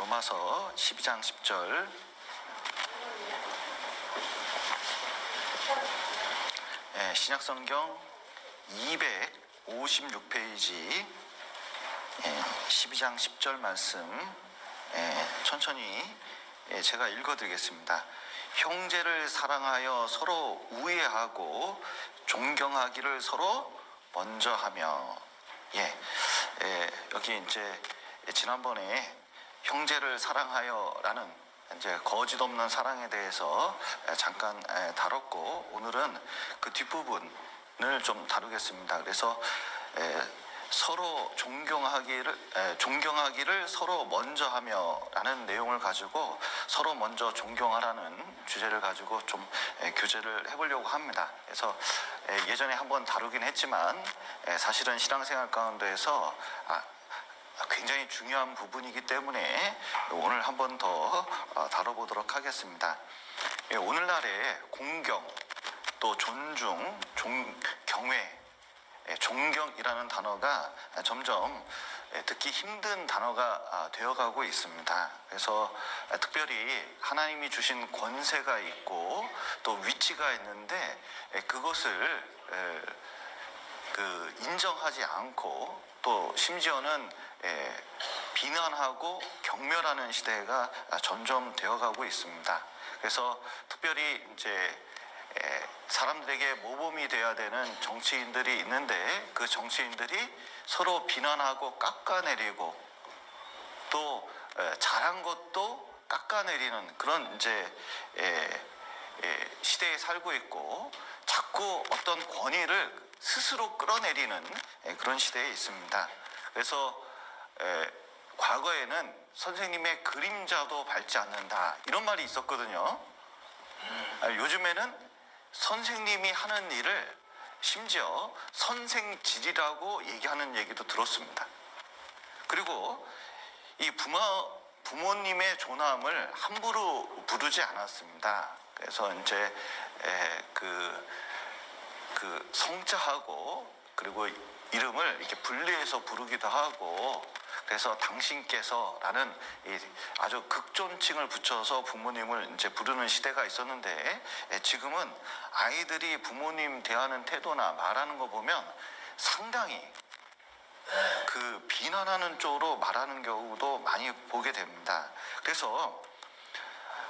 로마서 12장 10절. 신약성경 256페이지 12장 10절 말씀 천천히 제가 읽어드리겠습니다. 형제를 사랑하여 서로 우애하고 존경하기를 서로 먼저 하며. 여기 이제 지난번에 형제를 사랑하여라는 이제 거짓 없는 사랑에 대해서 잠깐 다뤘고, 오늘은 그 뒷부분을 좀 다루겠습니다. 그래서 서로 존경하기를 서로 먼저 하며라는 내용을 가지고 서로 먼저 존경하라는 주제를 가지고 좀 교제를 해보려고 합니다. 그래서 예전에 한번 다루긴 했지만 사실은 신앙생활 가운데에서 굉장히 중요한 부분이기 때문에 오늘 한 번 더 다뤄보도록 하겠습니다. 오늘날의 공경, 또 존중, 경외, 존경이라는 단어가 점점 듣기 힘든 단어가 되어가고 있습니다. 그래서 특별히 하나님이 주신 권세가 있고 또 위치가 있는데 그것을 인정하지 않고 또 심지어는 비난하고 경멸하는 시대가 점점 되어가고 있습니다. 그래서 특별히 이제 사람들에게 모범이 되어야 되는 정치인들이 있는데 그 정치인들이 서로 비난하고 깎아내리고 또 잘한 것도 깎아내리는 그런 이제 시대에 살고 있고, 자꾸 어떤 권위를 스스로 끌어내리는 그런 시대에 있습니다. 그래서 과거에는 선생님의 그림자도 밟지 않는다, 이런 말이 있었거든요. 요즘에는 선생님이 하는 일을 심지어 선생질이라고 얘기하는 얘기도 들었습니다. 그리고 이 부모님의 존함을 함부로 부르지 않았습니다. 그래서 이제 그 성자하고 그리고 이름을 이렇게 분리해서 부르기도 하고, 그래서 당신께서라는 아주 극존칭을 붙여서 부모님을 이제 부르는 시대가 있었는데, 지금은 아이들이 부모님 대하는 태도나 말하는 거 보면 상당히 그 비난하는 쪽으로 말하는 경우도 많이 보게 됩니다. 그래서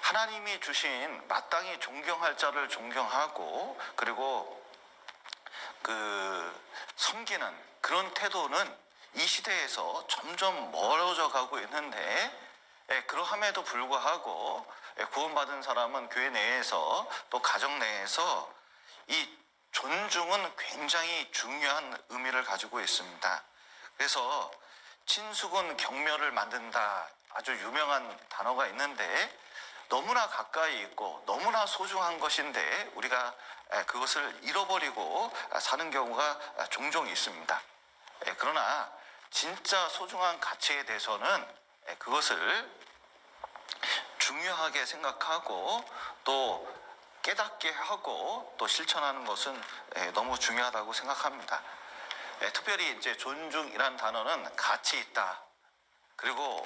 하나님이 주신 마땅히 존경할 자를 존경하고 그리고 섬기는 그런 태도는 이 시대에서 점점 멀어져 가고 있는데, 그러함에도 불구하고 구원받은 사람은 교회 내에서 또 가정 내에서 이 존중은 굉장히 중요한 의미를 가지고 있습니다. 그래서 친숙은 경멸을 만든다, 아주 유명한 단어가 있는데 너무나 가까이 있고 너무나 소중한 것인데 우리가 그것을 잃어버리고 사는 경우가 종종 있습니다. 그러나 진짜 소중한 가치에 대해서는 그것을 중요하게 생각하고 또 깨닫게 하고 또 실천하는 것은 너무 중요하다고 생각합니다. 특별히 이제 존중이라는 단어는 가치 있다, 그리고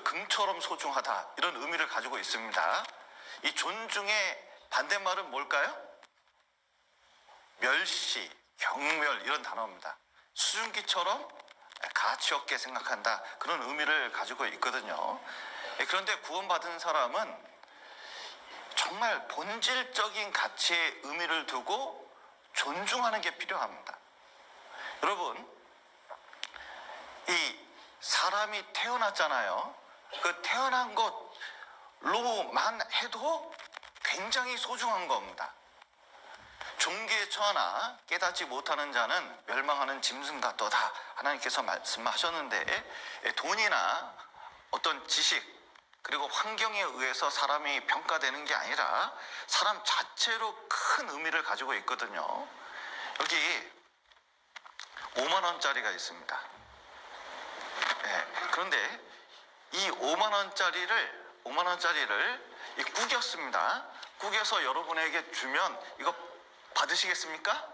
금처럼 소중하다, 이런 의미를 가지고 있습니다. 이 존중의 반대말은 뭘까요? 멸시, 경멸, 이런 단어입니다. 수증기처럼 가치 없게 생각한다, 그런 의미를 가지고 있거든요. 그런데 구원받은 사람은 정말 본질적인 가치의 의미를 두고 존중하는 게 필요합니다. 여러분, 이 사람이 태어났잖아요. 그 태어난 것로만 해도 굉장히 소중한 겁니다. 종기에 처하나 깨닫지 못하는 자는 멸망하는 짐승 같도다, 하나님께서 말씀하셨는데, 돈이나 어떤 지식 그리고 환경에 의해서 사람이 평가되는 게 아니라 사람 자체로 큰 의미를 가지고 있거든요. 여기 5만 원짜리가 있습니다. 그런데 이 5만 원짜리를 구겼습니다. 구겨서 여러분에게 주면 이거 받으시겠습니까?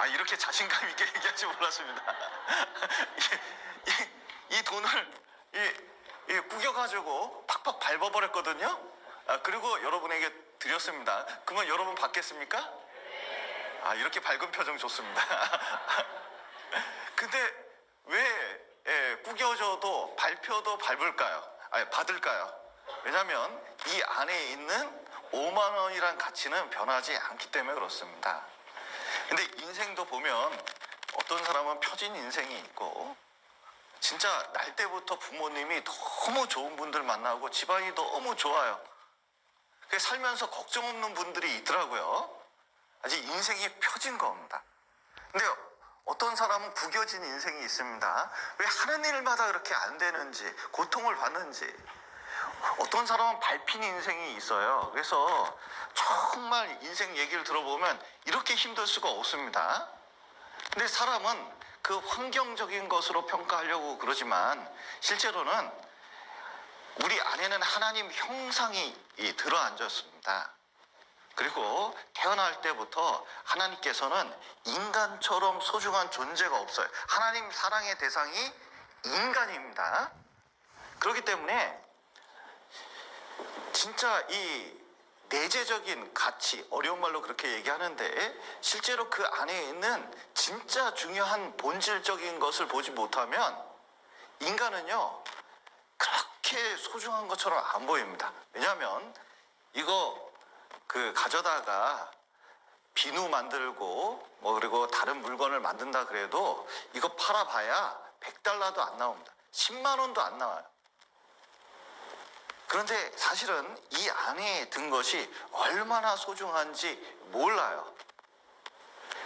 이렇게 자신감 있게 얘기할지 몰랐습니다. 이 돈을 이 구겨가지고 팍팍 밟아버렸거든요. 그리고 여러분에게 드렸습니다. 그러면 여러분 받겠습니까? 이렇게 밝은 표정 좋습니다. 근데 왜 구겨져도 밟혀도 받을까요? 왜냐하면 이 안에 있는 5만 원이란 가치는 변하지 않기 때문에 그렇습니다. 근데 인생도 보면 어떤 사람은 펴진 인생이 있고 진짜 날 때부터 부모님이 너무 좋은 분들 만나고 집안이 너무 좋아요. 살면서 걱정 없는 분들이 있더라고요. 아직 인생이 펴진 겁니다. 근데 어떤 사람은 구겨진 인생이 있습니다. 왜 하는 일마다 그렇게 안 되는지, 고통을 받는지. 어떤 사람은 밟힌 인생이 있어요. 그래서 정말 인생 얘기를 들어보면 이렇게 힘들 수가 없습니다. 근데 사람은 그 환경적인 것으로 평가하려고 그러지만 실제로는 우리 안에는 하나님 형상이 들어앉았습니다. 그리고 태어날 때부터 하나님께서는 인간처럼 소중한 존재가 없어요. 하나님 사랑의 대상이 인간입니다. 그렇기 때문에 진짜 이 내재적인 가치, 어려운 말로 그렇게 얘기하는데 실제로 그 안에 있는 진짜 중요한 본질적인 것을 보지 못하면 인간은요 그렇게 소중한 것처럼 안 보입니다. 왜냐하면 이거 가져다가 비누 만들고 그리고 다른 물건을 만든다 그래도 이거 팔아봐야 $100도 안 나옵니다. 10만 원도 안 나와요. 그런데 사실은 이 안에 든 것이 얼마나 소중한지 몰라요.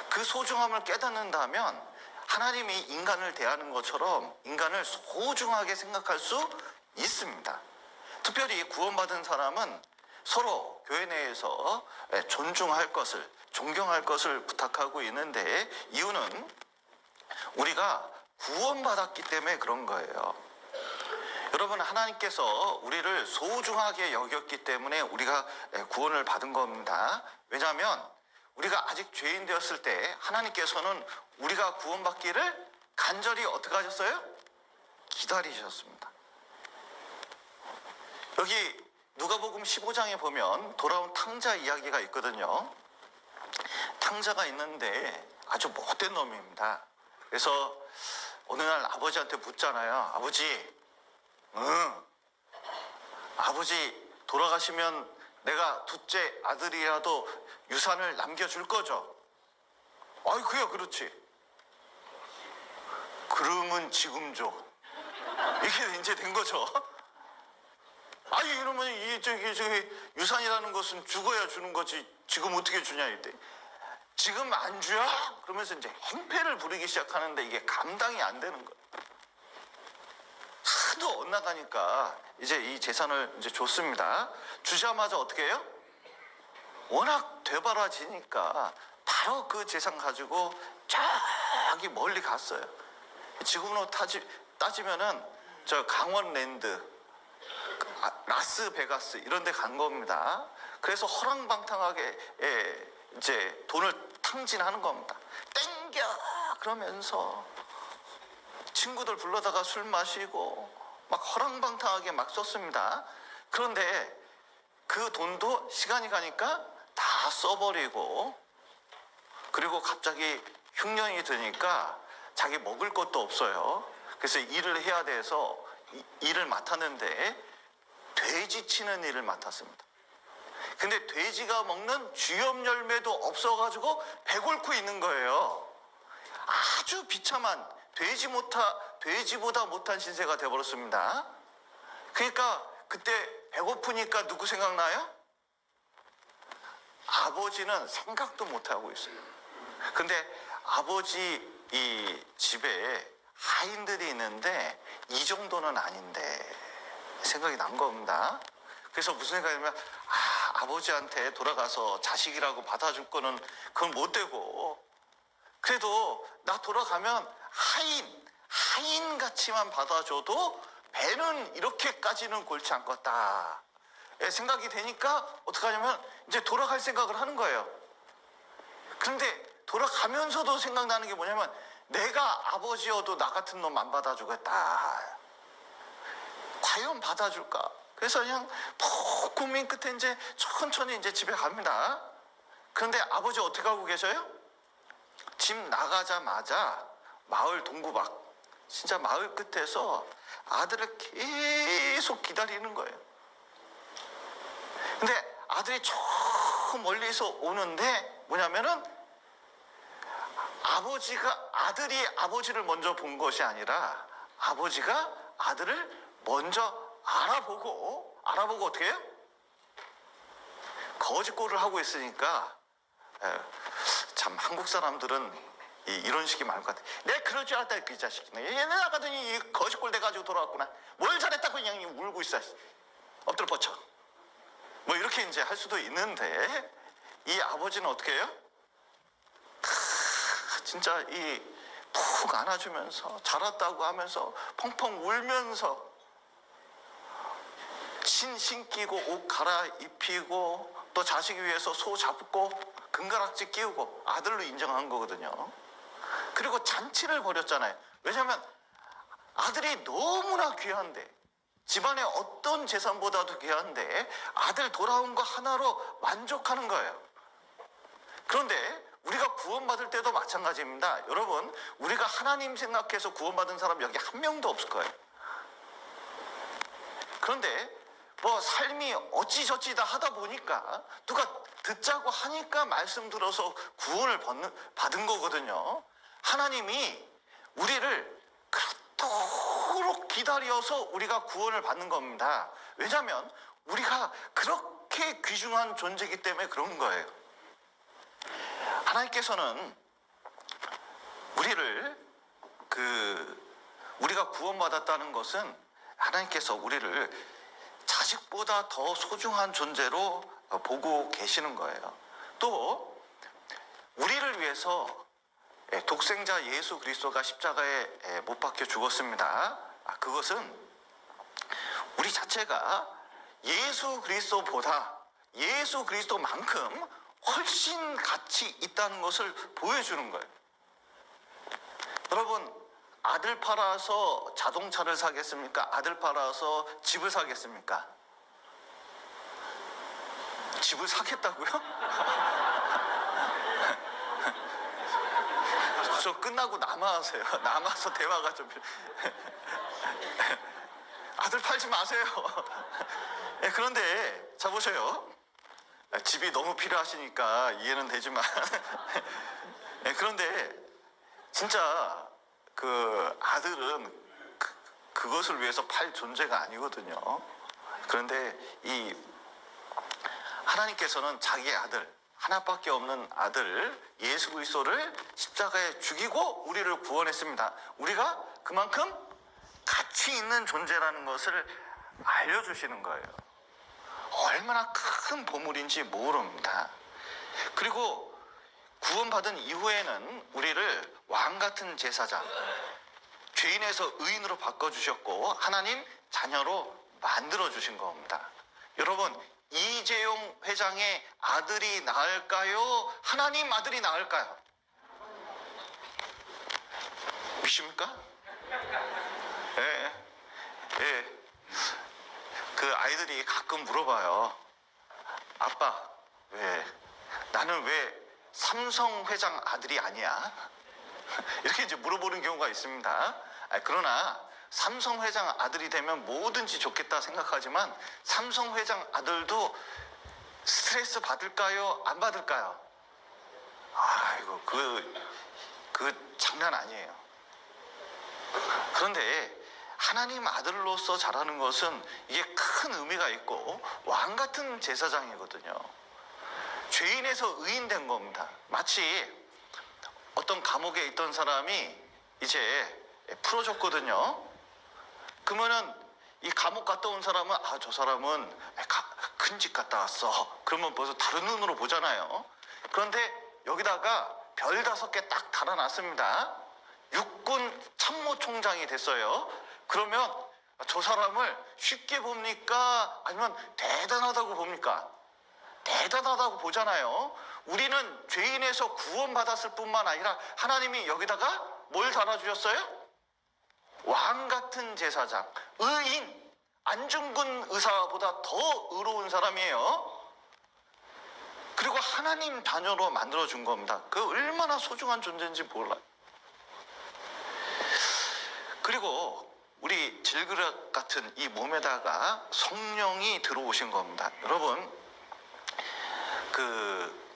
그 소중함을 깨닫는다면 하나님이 인간을 대하는 것처럼 인간을 소중하게 생각할 수 있습니다. 특별히 구원받은 사람은 서로 교회 내에서 존중할 것을, 존경할 것을 부탁하고 있는데 이유는 우리가 구원받았기 때문에 그런 거예요. 여러분, 하나님께서 우리를 소중하게 여겼기 때문에 우리가 구원을 받은 겁니다. 왜냐하면 우리가 아직 죄인 되었을 때 하나님께서는 우리가 구원받기를 간절히 어떻게 하셨어요? 기다리셨습니다. 여기 누가복음 15장에 보면 돌아온 탕자 이야기가 있거든요. 탕자가 있는데 아주 못된 놈입니다. 그래서 어느 날 아버지한테 묻잖아요. 아버지, 아버지 돌아가시면 내가 둘째 아들이라도 유산을 남겨줄 거죠? 그야 그렇지. 그러면 지금 줘. 이게 이제 된 거죠. 이러면 유산이라는 것은 죽어야 주는 거지. 지금 어떻게 주냐 이때. 지금 안 줘? 그러면서 이제 행패를 부리기 시작하는데 이게 감당이 안 되는 거예요. 하도 엇나가니까 이제 이 재산을 이제 줬습니다. 주자마자 어떻게 해요? 워낙 되바라지니까 바로 그 재산 가지고 저기 멀리 갔어요. 지금으로 따지면은 저 강원랜드, 라스베가스 이런 데 간 겁니다. 그래서 허랑방탕하게 이제 돈을 탕진하는 겁니다. 땡겨! 그러면서 친구들 불러다가 술 마시고 막 허랑방탕하게 막 썼습니다. 그런데 그 돈도 시간이 가니까 다 써버리고, 그리고 갑자기 흉년이 드니까 자기 먹을 것도 없어요. 그래서 일을 해야 돼서 일을 맡았는데 돼지 치는 일을 맡았습니다. 근데 돼지가 먹는 쥐염 열매도 없어가지고 배골고 있는 거예요. 아주 비참한 돼지보다 못한 신세가 되어버렸습니다. 그러니까 그때 배고프니까 누구 생각나요? 아버지는 생각도 못하고 있어요. 근데 아버지 이 집에 하인들이 있는데 이 정도는 아닌데 생각이 난 겁니다. 그래서 무슨 생각이냐면 아버지한테 돌아가서 자식이라고 받아줄 거는 그건 못 되고, 그래도 나 돌아가면 하인같이만 받아줘도 배는 이렇게까지는 골치 않겠다 생각이 되니까 어떻게 하냐면 이제 돌아갈 생각을 하는 거예요. 그런데 돌아가면서도 생각나는 게 뭐냐면 내가 아버지여도 나 같은 놈 안 받아주겠다. 과연 받아줄까? 그래서 그냥 푹 고민 끝에 이제 천천히 이제 집에 갑니다. 그런데 아버지 어떻게 하고 계셔요? 집 나가자마자 마을 동구 밖, 진짜 마을 끝에서 아들을 계속 기다리는 거예요. 근데 아들이 저 멀리서 오는데 뭐냐면은 아들이 아버지를 먼저 본 것이 아니라 아버지가 아들을 먼저 알아보고 어떻게 해요? 거짓골을 하고 있으니까 참 한국 사람들은 이런 식이 많을 것 같아. 내가 그럴 줄 알았다 이 자식이네. 얘네 나가더니 이 거짓골 돼가지고 돌아왔구나. 뭘 잘했다고 그냥 울고 있어. 엎드려 뻗쳐. 뭐 이렇게 이제 할 수도 있는데 이 아버지는 어떻게 해요? 진짜 푹 안아주면서 잘했다고 하면서 펑펑 울면서 신기고 옷 갈아입히고 또 자식 위해서 소 잡고 금가락지 끼우고 아들로 인정한 거거든요. 그리고 잔치를 벌였잖아요. 왜냐하면 아들이 너무나 귀한데, 집안의 어떤 재산보다도 귀한데 아들 돌아온 거 하나로 만족하는 거예요. 그런데 우리가 구원받을 때도 마찬가지입니다. 여러분, 우리가 하나님 생각해서 구원받은 사람 여기 한 명도 없을 거예요. 그런데 뭐 삶이 어찌저찌다 하다 보니까 누가 듣자고 하니까 말씀 들어서 구원을 받은 거거든요. 하나님이 우리를 그토록 기다려서 우리가 구원을 받는 겁니다. 왜냐하면 우리가 그렇게 귀중한 존재이기 때문에 그런 거예요. 하나님께서는 우리가 구원받았다는 것은 하나님께서 우리를 자식보다 더 소중한 존재로 보고 계시는 거예요. 또 우리를 위해서 독생자 예수 그리스도가 십자가에 못 박혀 죽었습니다. 그것은 우리 자체가 예수 그리스도만큼 훨씬 가치 있다는 것을 보여주는 거예요. 여러분, 아들 팔아서 자동차를 사겠습니까? 아들 팔아서 집을 사겠습니까? 집을 사겠다고요? 저 끝나고 남아하세요. 남아서 대화가 좀 아들 팔지 마세요. 그런데 자 보세요. 집이 너무 필요하시니까 이해는 되지만 그런데 진짜 그 아들은 그것을 위해서 팔 존재가 아니거든요. 그런데 이 하나님께서는 자기의 아들, 하나밖에 없는 아들 예수 그리스도를 십자가에 죽이고 우리를 구원했습니다. 우리가 그만큼 가치 있는 존재라는 것을 알려주시는 거예요. 얼마나 큰 보물인지 모릅니다. 그리고 구원받은 이후에는 우리를 왕같은 제사장, 죄인에서 의인으로 바꿔주셨고 하나님 자녀로 만들어주신 겁니다. 여러분, 이재용 회장의 아들이 나을까요? 하나님 아들이 나을까요? 믿습니까? 예. 그 아이들이 가끔 물어봐요. 아빠, 나는 왜 삼성 회장 아들이 아니야? 이렇게 이제 물어보는 경우가 있습니다. 그러나 삼성 회장 아들이 되면 뭐든지 좋겠다 생각하지만 삼성 회장 아들도 스트레스 받을까요? 안 받을까요? 아이고, 그 장난 아니에요. 그런데 하나님 아들로서 자라는 것은 이게 큰 의미가 있고 왕 같은 제사장이거든요. 죄인에서 의인 된 겁니다. 마치 어떤 감옥에 있던 사람이 이제 풀어졌거든요. 그러면은 이 감옥 갔다 온 사람은 저 사람은 큰 집 갔다 왔어. 그러면 벌써 다른 눈으로 보잖아요. 그런데 여기다가 별 5개 딱 달아놨습니다. 육군 참모총장이 됐어요. 그러면 저 사람을 쉽게 봅니까? 아니면 대단하다고 봅니까? 대단하다고 보잖아요. 우리는 죄인에서 구원받았을 뿐만 아니라 하나님이 여기다가 뭘 달아주셨어요? 왕 같은 제사장, 의인, 안중근 의사보다 더 의로운 사람이에요. 그리고 하나님 자녀로 만들어준 겁니다. 그 얼마나 소중한 존재인지 몰라요. 그리고 우리 질그릇 같은 이 몸에다가 성령이 들어오신 겁니다. 여러분, 그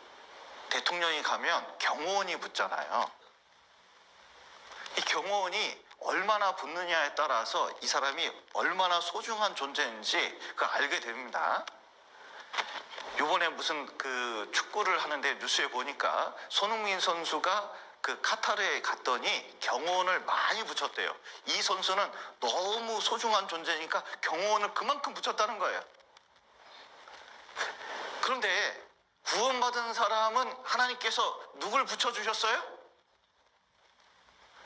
대통령이 가면 경호원이 붙잖아요. 이 경호원이 얼마나 붙느냐에 따라서 이 사람이 얼마나 소중한 존재인지 그 알게 됩니다. 요번에 무슨 그 축구를 하는데 뉴스에 보니까 손흥민 선수가 그 카타르에 갔더니 경호원을 많이 붙였대요. 이 선수는 너무 소중한 존재니까 경호원을 그만큼 붙였다는 거예요. 그런데 구원받은 사람은 하나님께서 누굴 붙여주셨어요?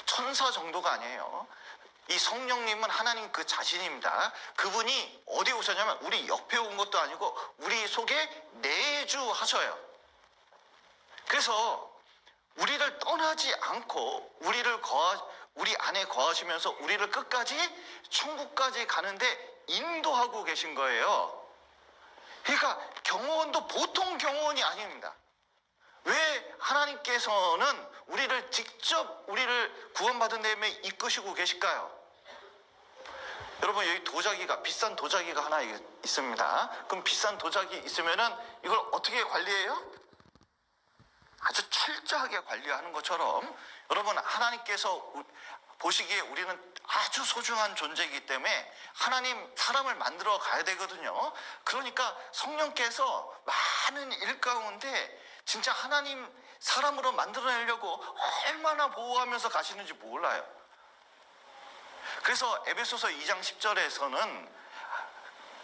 천사 정도가 아니에요. 이 성령님은 하나님 그 자신입니다. 그분이 어디 오셨냐면 우리 옆에 온 것도 아니고 우리 속에 내주하셔요. 그래서 우리를 떠나지 않고 우리 안에 거하시면서 우리를 끝까지 천국까지 가는데 인도하고 계신 거예요. 그러니까 경호원도 보통 경호원이 아닙니다. 왜 하나님께서는 우리를 직접 우리를 구원받은 다음에 이끄시고 계실까요? 여러분, 여기 도자기가, 비싼 도자기가 하나 있습니다. 그럼 비싼 도자기 있으면은 이걸 어떻게 관리해요? 아주 철저하게 관리하는 것처럼 여러분, 하나님께서 보시기에 우리는 아주 소중한 존재이기 때문에 하나님 사람을 만들어 가야 되거든요. 그러니까 성령께서 많은 일 가운데 진짜 하나님 사람으로 만들어내려고 얼마나 보호하면서 가시는지 몰라요. 그래서 에베소서 2장 10절에서는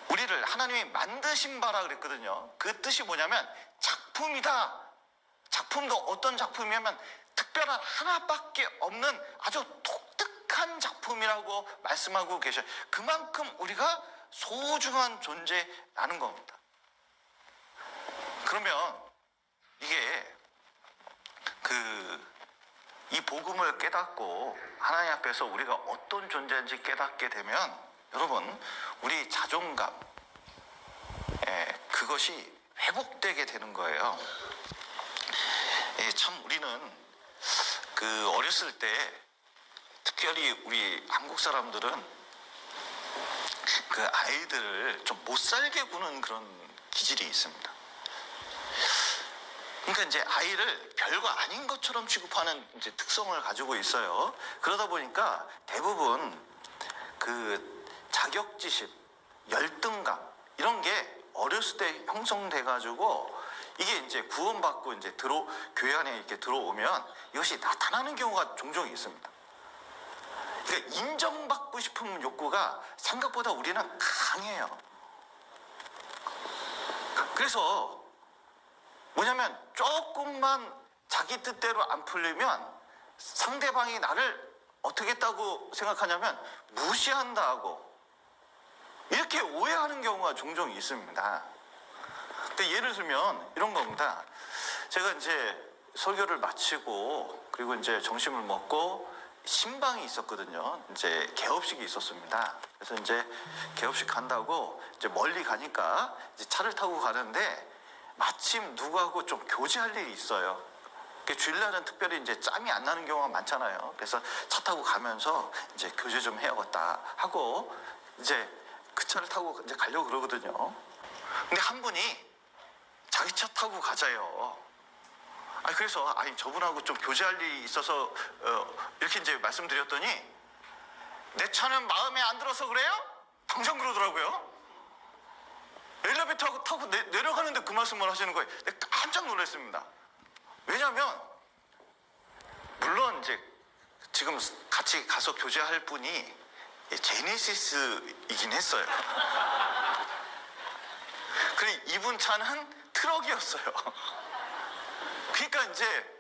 우리를 하나님이 만드신 바라 그랬거든요. 그 뜻이 뭐냐면 작품이다. 작품도 어떤 작품이냐면 특별한 하나밖에 없는 아주 독특한 작품이라고 말씀하고 계셔요. 그만큼 우리가 소중한 존재라는 겁니다. 그러면 이게 이 복음을 깨닫고 하나님 앞에서 우리가 어떤 존재인지 깨닫게 되면 여러분, 우리 자존감, 그것이 회복되게 되는 거예요. 참 우리는 그 어렸을 때 특별히 우리 한국 사람들은 그 아이들을 좀 못 살게 구는 그런 기질이 있습니다. 그러니까 이제 아이를 별거 아닌 것처럼 취급하는 이제 특성을 가지고 있어요. 그러다 보니까 대부분 그 자격지심, 열등감 이런 게 어렸을 때 형성돼가지고 이게 이제 구원받고 이제 교회 안에 이렇게 들어오면 이것이 나타나는 경우가 종종 있습니다. 그러니까 인정받고 싶은 욕구가 생각보다 우리는 강해요. 그래서 뭐냐면 조금만 자기 뜻대로 안 풀리면 상대방이 나를 어떻게 했다고 생각하냐면 무시한다 하고 이렇게 오해하는 경우가 종종 있습니다. 그러니까 예를 들면 이런 겁니다. 제가 이제 설교를 마치고 그리고 이제 점심을 먹고 신방이 있었거든요. 이제 개업식이 있었습니다. 그래서 이제 개업식 간다고 이제 멀리 가니까 이제 차를 타고 가는데 마침 누구하고 좀 교제할 일이 있어요. 주일날은 특별히 이제 짬이 안 나는 경우가 많잖아요. 그래서 차 타고 가면서 이제 교제 좀 해야겠다 하고 이제 그 차를 타고 이제 가려고 그러거든요. 근데 한 분이 자기 차 타고 가자요. 그래서 저분하고 좀 교제할 일이 있어서 이렇게 이제 말씀드렸더니 내 차는 마음에 안 들어서 그래요? 당장 그러더라고요. 엘리베이터 타고 내려가는데 그 말씀을 하시는 거예요. 내가 깜짝 놀랐습니다. 왜냐하면 물론 이제 지금 같이 가서 교제할 분이 제네시스이긴 했어요. 그리고 이분 차는 트럭이었어요. 그러니까 이제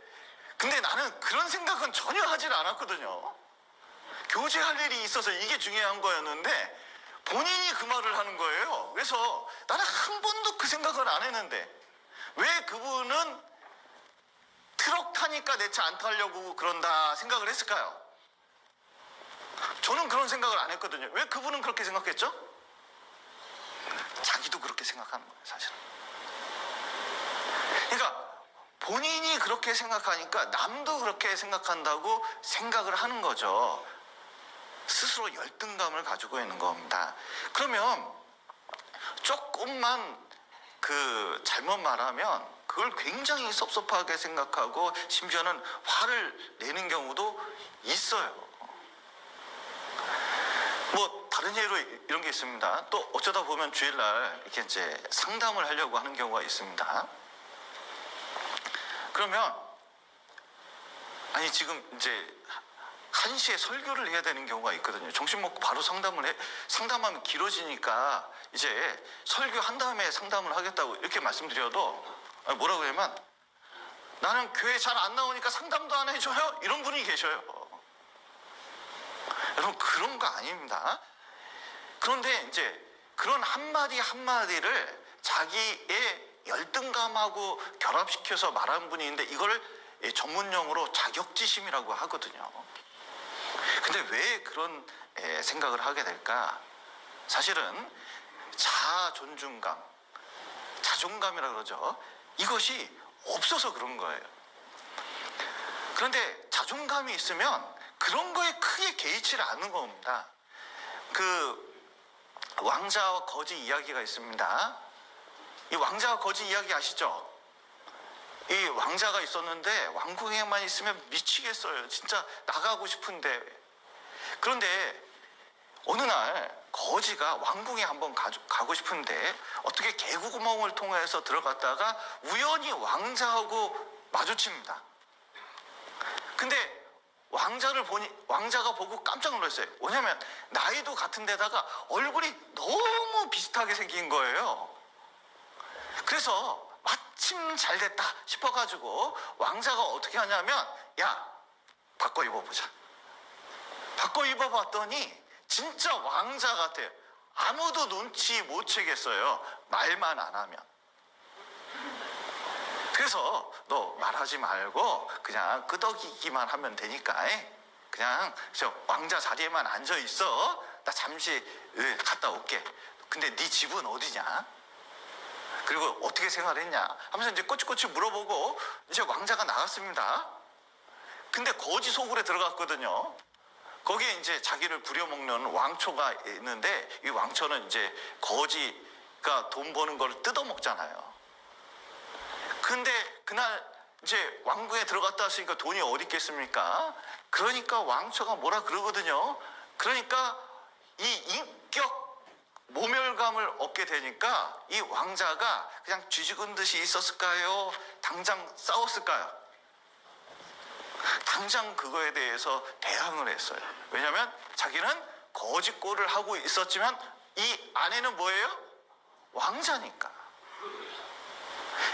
근데 나는 그런 생각은 전혀 하질 않았거든요. 교제할 일이 있어서 이게 중요한 거였는데 본인이 그 말을 하는 거예요. 그래서 나는 한 번도 그 생각을 안 했는데 왜 그분은 트럭 타니까 내 차 안 타려고 그런다 생각을 했을까요? 저는 그런 생각을 안 했거든요. 왜 그분은 그렇게 생각했죠? 자기도 그렇게 생각하는 거예요, 사실은. 그러니까 본인이 그렇게 생각하니까 남도 그렇게 생각한다고 생각을 하는 거죠. 스스로 열등감을 가지고 있는 겁니다. 그러면 조금만 잘못 말하면 그걸 굉장히 섭섭하게 생각하고 심지어는 화를 내는 경우도 있어요. 뭐 다른 예로 이런 게 있습니다. 또 어쩌다 보면 주일날 이렇게 이제 상담을 하려고 하는 경우가 있습니다. 그러면 아니 지금 이제 1시에 설교를 해야 되는 경우가 있거든요. 점심 먹고 바로 상담하면 길어지니까 이제 설교한 다음에 상담을 하겠다고 이렇게 말씀드려도 뭐라고 하냐면 나는 교회 잘 안 나오니까 상담도 안 해줘요? 이런 분이 계셔요. 여러분 그런 거 아닙니다. 그런데 이제 그런 한마디 한마디를 자기의 열등감하고 결합시켜서 말하는 분이 있는데 이걸 전문용어로 자격지심이라고 하거든요. 근데 왜 그런 생각을 하게 될까? 사실은 자존중감, 자존감이라고 그러죠. 이것이 없어서 그런 거예요. 그런데 자존감이 있으면 그런 거에 크게 개의치를 않는 겁니다. 왕자와 거지 이야기가 있습니다. 이 왕자와 거지 이야기 아시죠? 이 왕자가 있었는데 왕궁에만 있으면 미치겠어요. 진짜 나가고 싶은데. 그런데 어느 날 거지가 왕궁에 한번 가고 싶은데 어떻게 개구멍을 통해서 들어갔다가 우연히 왕자하고 마주칩니다. 근데 왕자가 보고 깜짝 놀랐어요. 왜냐면 나이도 같은 데다가 얼굴이 너무 비슷하게 생긴 거예요. 그래서 마침 잘 됐다 싶어가지고 왕자가 어떻게 하냐면 야 바꿔 입어보자. 바꿔 입어봤더니 진짜 왕자 같아요. 아무도 눈치 못 채겠어요. 말만 안 하면. 그래서 너 말하지 말고 그냥 끄덕이기만 하면 되니까 그냥 저 왕자 자리에만 앉아 있어. 나 잠시 갔다 올게. 근데 네 집은 어디냐? 그리고 어떻게 생활했냐? 하면서 이제 꼬치꼬치 물어보고 이제 왕자가 나갔습니다. 근데 거지 소굴에 들어갔거든요. 거기에 이제 자기를 부려먹는 왕초가 있는데 이 왕초는 이제 거지가 돈 버는 걸 뜯어먹잖아요. 근데 그날 이제 왕궁에 들어갔다 왔으니까 돈이 어디 있겠습니까? 그러니까 왕초가 뭐라 그러거든요. 그러니까 이 인격 모멸감을 얻게 되니까 이 왕자가 그냥 쥐죽은 듯이 있었을까요? 당장 싸웠을까요? 당장 그거에 대해서 대항을 했어요. 왜냐하면 자기는 거짓골을 하고 있었지만 이 아내는 뭐예요? 왕자니까.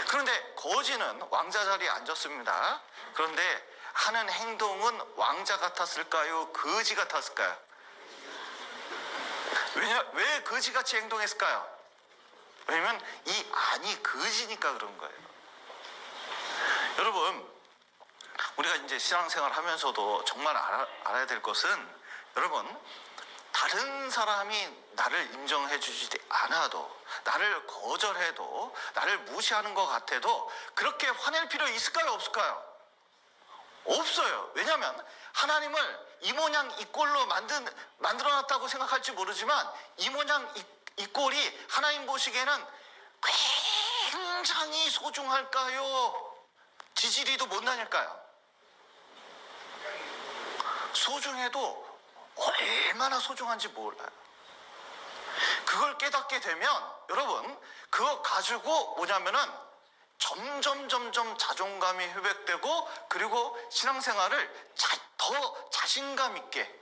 그런데 거지는 왕자 자리에 앉았습니다. 그런데 하는 행동은 왕자 같았을까요? 거지 같았을까요? 왜 거지같이 행동했을까요? 왜냐면 이 안이 거지니까 그런 거예요. 여러분 우리가 이제 신앙생활 하면서도 정말 알아야 될 것은 여러분 다른 사람이 나를 인정해 주지 않아도 나를 거절해도 나를 무시하는 것 같아도 그렇게 화낼 필요 있을까요? 없을까요? 없어요. 왜냐하면 하나님을 이 모양 이 꼴로 만들어놨다고 생각할지 모르지만 이 모양 이 꼴이 하나님 보시기에는 굉장히 소중할까요? 지지리도 못 다닐까요? 소중해도 얼마나 소중한지 몰라요. 그걸 깨닫게 되면 여러분 그거 가지고 뭐냐면은 점점 자존감이 회복되고 그리고 신앙생활을 더 자신감 있게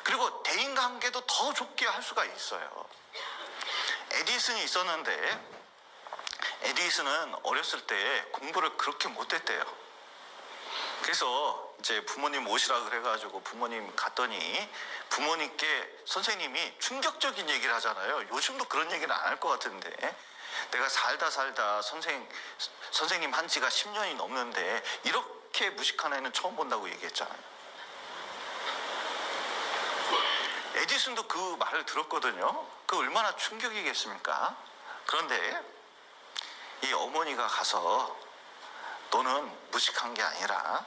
그리고 대인관계도 더 좋게 할 수가 있어요. 에디슨이 있었는데 에디슨은 어렸을 때 공부를 그렇게 못했대요. 그래서 이제 부모님 모시라 그래가지고 부모님 갔더니 부모님께 선생님이 충격적인 얘기를 하잖아요. 요즘도 그런 얘기는 안 할 것 같은데 내가 살다 선생님 한 지가 10년이 넘는데 이렇게 무식한 애는 처음 본다고 얘기했잖아요. 에디슨도 그 말을 들었거든요. 그 얼마나 충격이겠습니까? 그런데 이 어머니가 가서 너는 무식한 게 아니라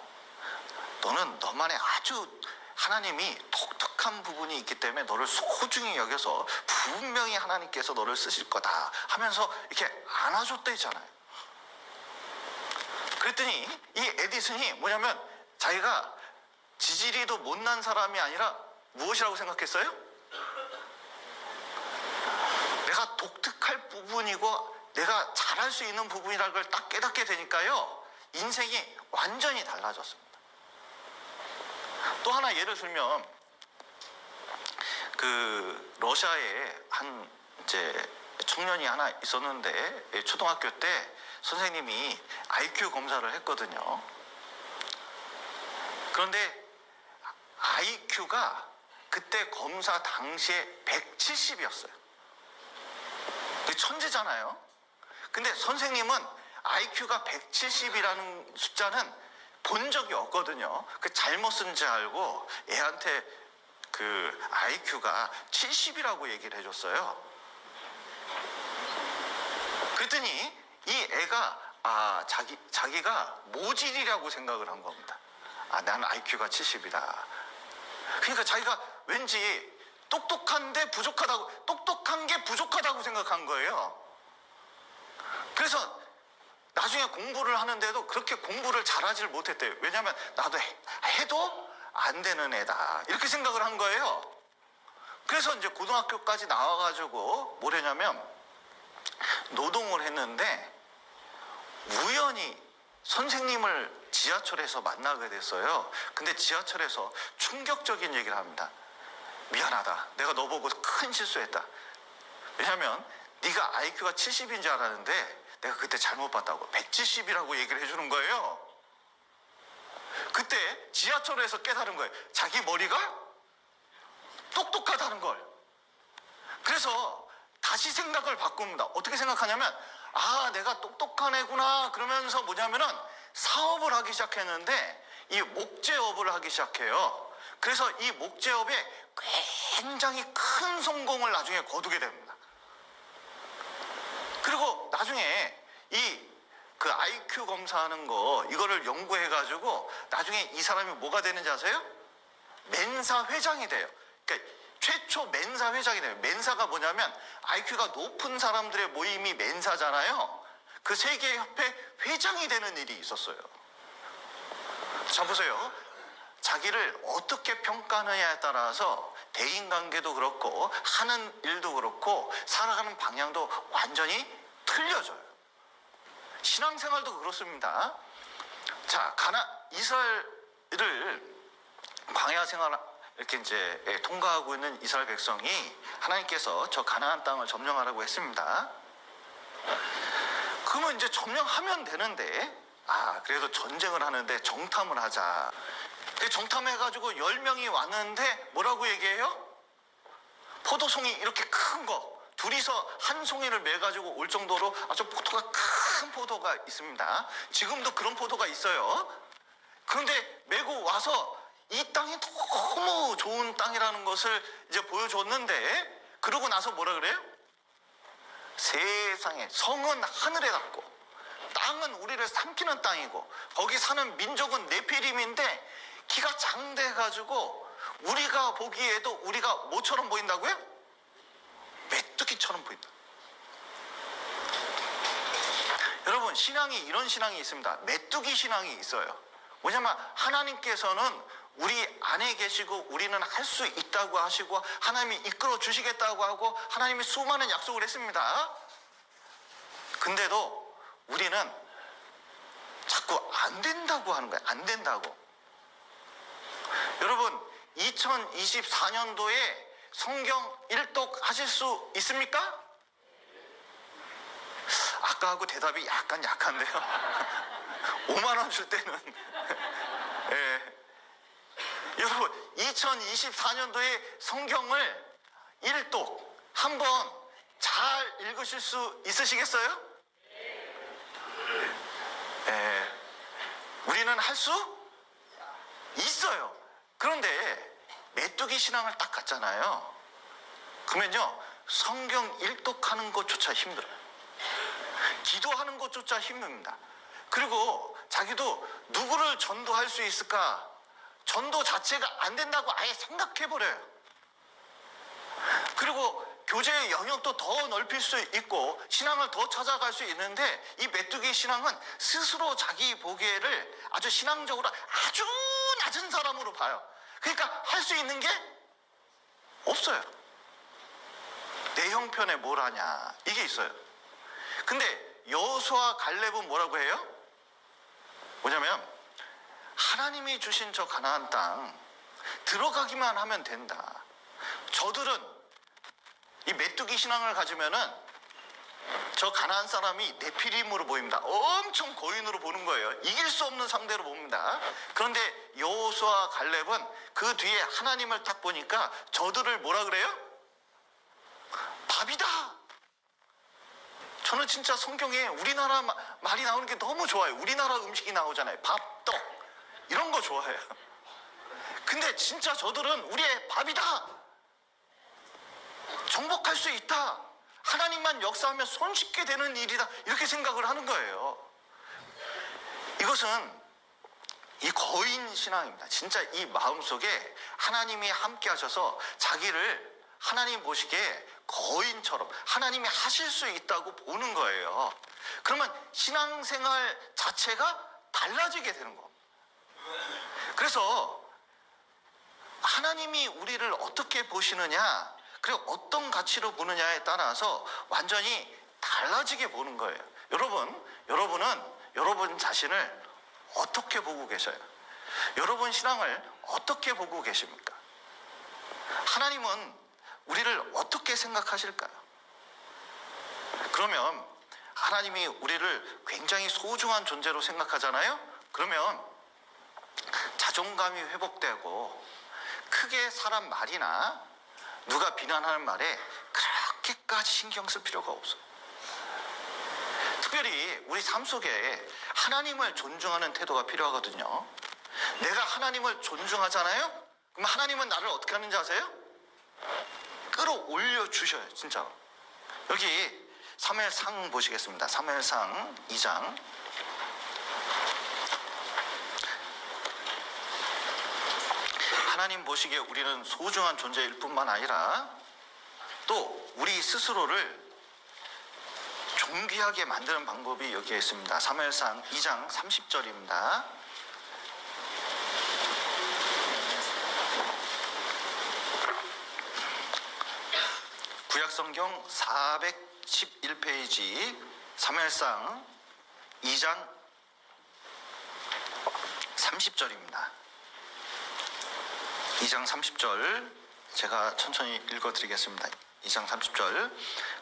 너는 너만의 아주 하나님이 독특한 부분이 있기 때문에 너를 소중히 여겨서 분명히 하나님께서 너를 쓰실 거다 하면서 이렇게 안아줬다잖아요. 그랬더니 이 에디슨이 뭐냐면 자기가 지지리도 못난 사람이 아니라 무엇이라고 생각했어요? 내가 독특할 부분이고 내가 잘할 수 있는 부분이라는 걸 딱 깨닫게 되니까요, 인생이 완전히 달라졌습니다. 또 하나 예를 들면 그 러시아에 한 이제 청년이 하나 있었는데 초등학교 때 선생님이 IQ 검사를 했거든요. 그런데 IQ가 그때 검사 당시에 170이었어요. 천재잖아요. 근데 선생님은 IQ가 170이라는 숫자는 본 적이 없거든요. 그 잘못 쓴 줄 알고 애한테 그 IQ가 70이라고 얘기를 해줬어요. 그랬더니 이 애가 자기가 모질이라고 생각을 한 겁니다. 나는 IQ가 70이다. 그러니까 자기가 왠지 똑똑한 게 부족하다고 생각한 거예요. 그래서 나중에 공부를 하는데도 그렇게 공부를 잘하지를 못했대요. 왜냐하면 나도 해도 안 되는 애다 이렇게 생각을 한 거예요. 그래서 이제 고등학교까지 나와가지고 뭘 했냐면 노동을 했는데 우연히 선생님을 지하철에서 만나게 됐어요. 근데 지하철에서 충격적인 얘기를 합니다. 미안하다. 내가 너 보고 큰 실수했다. 왜냐하면 네가 IQ가 70인 줄 알았는데 내가 그때 잘못 봤다고 170이라고 얘기를 해주는 거예요. 그때 지하철에서 깨달은 거예요. 자기 머리가 똑똑하다는 걸. 그래서 다시 생각을 바꿉니다. 어떻게 생각하냐면 내가 똑똑한 애구나 그러면서 뭐냐면은 사업을 하기 시작했는데 이 목재업을 하기 시작해요. 그래서 이 목재업에 굉장히 큰 성공을 나중에 거두게 됩니다. 그리고 나중에 그 IQ 검사하는 거 이거를 연구해가지고 나중에 이 사람이 뭐가 되는지 아세요? 멘사 회장이 돼요. 그러니까 최초 멘사 회장이 돼요. 멘사가 뭐냐면 IQ가 높은 사람들의 모임이 멘사잖아요. 그 세계협회 회장이 되는 일이 있었어요. 자 보세요. 자기를 어떻게 평가하느냐에 따라서 대인관계도 그렇고 하는 일도 그렇고 살아가는 방향도 완전히 틀려져요. 신앙생활도 그렇습니다. 자, 이스라엘을 광야 생활 이렇게 이제 통과하고 있는 이스라엘 백성이 하나님께서 저 가나안 땅을 점령하라고 했습니다. 그러면 이제 점령하면 되는데 그래도 전쟁을 하는데 정탐을 하자. 정탐해가지고 10명이 왔는데 뭐라고 얘기해요? 포도송이 이렇게 큰 거 둘이서 한 송이를 매가지고 올 정도로 아주 포도가 큰 포도가 있습니다. 지금도 그런 포도가 있어요. 그런데 메고 와서 이 땅이 너무 좋은 땅이라는 것을 이제 보여줬는데 그러고 나서 뭐라 그래요? 세상에 성은 하늘에 닿고 땅은 우리를 삼키는 땅이고 거기 사는 민족은 네피림인데 키가 장대해가지고 우리가 보기에도 우리가 뭐처럼 보인다고요? 메뚜기처럼 보인다. 여러분 신앙이 이런 신앙이 있습니다. 메뚜기 신앙이 있어요. 뭐냐면 하나님께서는 우리 안에 계시고 우리는 할 수 있다고 하시고 하나님이 이끌어 주시겠다고 하고 하나님이 수많은 약속을 했습니다. 근데도 우리는 자꾸 안 된다고 하는 거예요. 안 된다고. 여러분 2024년도에 성경 일독 하실 수 있습니까? 아까하고 대답이 약간 약한데요. 5만 원 줄 때는 여러분 2024년도에 성경을 일독 한번 잘 읽으실 수 있으시겠어요? 우리는 할 수 있어요. 그런데 메뚜기 신앙을 딱 갖잖아요. 그러면요, 성경 일독하는 것조차 힘들어요. 기도하는 것조차 힘듭니다. 그리고 자기도 누구를 전도할 수 있을까? 전도 자체가 안 된다고 아예 생각해버려요. 그리고 교제의 영역도 더 넓힐 수 있고 신앙을 더 찾아갈 수 있는데, 이 메뚜기 신앙은 스스로 자기 보기에를 아주 신앙적으로 아주 낮은 사람으로 봐요. 그러니까 할 수 있는 게 없어요. 내 형편에 뭘 하냐, 이게 있어요. 근데 여호수아 갈렙은 뭐라고 해요? 뭐냐면 하나님이 주신 저 가나안 땅 들어가기만 하면 된다. 저들은 이 메뚜기 신앙을 가지면은 저 가나안 사람이 네피림으로 보입니다. 엄청 고인으로 보는 거예요. 이길 수 없는 상대로 봅니다. 그런데 여호수아 갈렙은 그 뒤에 하나님을 딱 보니까 저들을 뭐라 그래요? 밥이다. 저는 진짜 성경에 우리나라 말이 나오는 게 너무 좋아요. 우리나라 음식이 나오잖아요. 밥, 떡 이런 거 좋아해요. 근데 진짜 저들은 우리의 밥이다. 정복할 수 있다. 하나님만 역사하면 손쉽게 되는 일이다. 이렇게 생각을 하는 거예요. 이것은 이 거인 신앙입니다. 진짜 이 마음속에 하나님이 함께 하셔서 자기를 하나님 보시기에 거인처럼 하나님이 하실 수 있다고 보는 거예요. 그러면 신앙생활 자체가 달라지게 되는 겁니다. 그래서 하나님이 우리를 어떻게 보시느냐, 그리고 어떤 가치로 보느냐에 따라서 완전히 달라지게 보는 거예요. 여러분은 여러분 자신을 어떻게 보고 계셔요? 여러분 신앙을 어떻게 보고 계십니까? 하나님은 우리를 어떻게 생각하실까요? 그러면 하나님이 우리를 굉장히 소중한 존재로 생각하잖아요? 그러면 자존감이 회복되고 크게 사람 말이나 누가 비난하는 말에 그렇게까지 신경 쓸 필요가 없어요. 특별히 우리 삶 속에 하나님을 존중하는 태도가 필요하거든요. 내가 하나님을 존중하잖아요? 그럼 하나님은 나를 어떻게 하는지 아세요? 끌어올려 주셔요, 진짜로. 여기 사무엘상 보시겠습니다. 사무엘상 2장. 하나님 보시기에 우리는 소중한 존재일 뿐만 아니라 또 우리 스스로를 존귀하게 만드는 방법이 여기에 있습니다. 사무엘상 2장 30절입니다. 구약성경 411페이지 사무엘상 2장 30절입니다. 2장 30절 제가 천천히 읽어드리겠습니다. 2장 30절.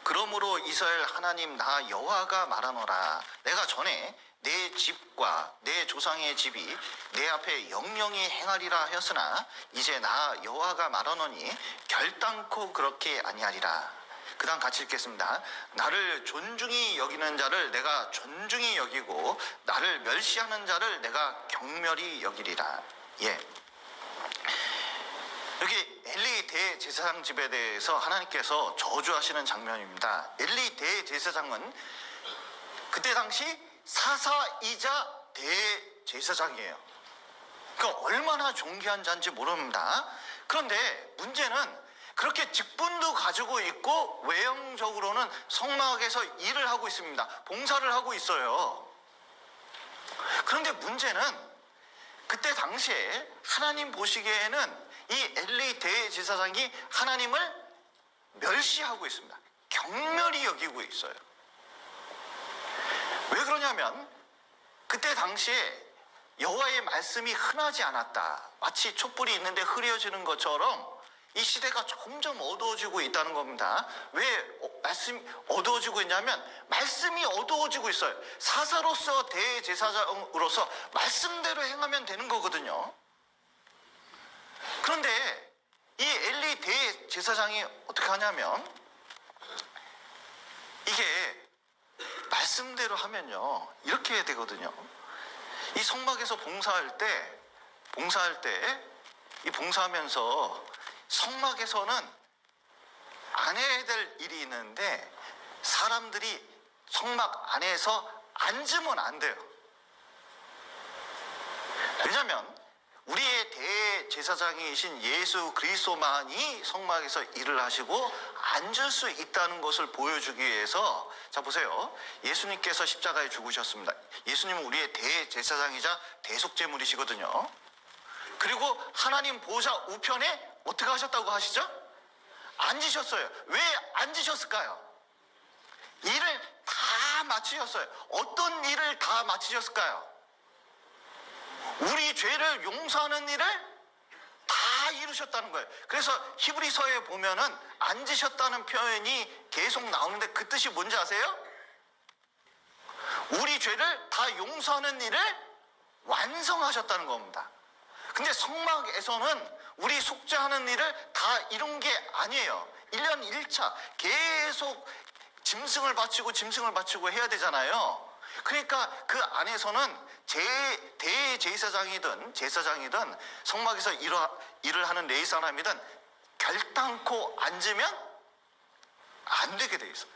그러므로 이스라엘 하나님 나 여호와가 말하노라. 내가 전에 내 집과 내 조상의 집이 내 앞에 영영히 행하리라 하였으나 이제 나 여호와가 말하노니 결단코 그렇게 아니하리라. 그 다음 같이 읽겠습니다. 나를 존중히 여기는 자를 내가 존중히 여기고 나를 멸시하는 자를 내가 경멸히 여기리라. 예. 여기 엘리 대제사장 집에 대해서 하나님께서 저주하시는 장면입니다. 엘리 대제사장은 그때 당시 사사이자 대제사장이에요. 그러니까 얼마나 존귀한 자인지 모릅니다. 그런데 문제는 그렇게 직분도 가지고 있고 외형적으로는 성막에서 일을 하고 있습니다. 봉사를 하고 있어요. 그런데 문제는 그때 당시에 하나님 보시기에는 이 엘리 대제사장이 하나님을 멸시하고 있습니다. 경멸히 여기고 있어요. 왜 그러냐면 그때 당시에 여호와의 말씀이 흔하지 않았다. 마치 촛불이 있는데 흐려지는 것처럼 이 시대가 점점 어두워지고 있다는 겁니다. 왜 말씀이 어두워지고 있냐면 말씀이 어두워지고 있어요. 사사로서 대제사장으로서 말씀대로 행하면 되는 거거든요. 그런데 이 엘리 대제사장이 어떻게 하냐면 이게 말씀대로 하면요 이렇게 되거든요. 이 성막에서 봉사할 때 이 봉사하면서 성막에서는 안 해야 될 일이 있는데 사람들이 성막 안에서 앉으면 안 돼요. 왜냐하면 우리의 대제사장이신 예수 그리스도만이 성막에서 일을 하시고 앉을 수 있다는 것을 보여주기 위해서, 자 보세요, 예수님께서 십자가에 죽으셨습니다. 예수님은 우리의 대제사장이자 대속제물이시거든요. 그리고 하나님 보좌 우편에 어떻게 하셨다고 하시죠? 앉으셨어요. 왜 앉으셨을까요? 일을 다 마치셨어요. 어떤 일을 다 마치셨을까요? 우리 죄를 용서하는 일을 다 이루셨다는 거예요. 그래서 히브리서에 보면은 앉으셨다는 표현이 계속 나오는데 그 뜻이 뭔지 아세요? 우리 죄를 다 용서하는 일을 완성하셨다는 겁니다. 근데 성막에서는 우리 속죄하는 일을 다 이룬 게 아니에요. 1년 1차 계속 짐승을 바치고 해야 되잖아요. 그러니까 그 안에서는 대제사장이든 제사장이든 성막에서 일을 하는 레위 사람이든 결단코 앉으면 안 되게 돼 있어요.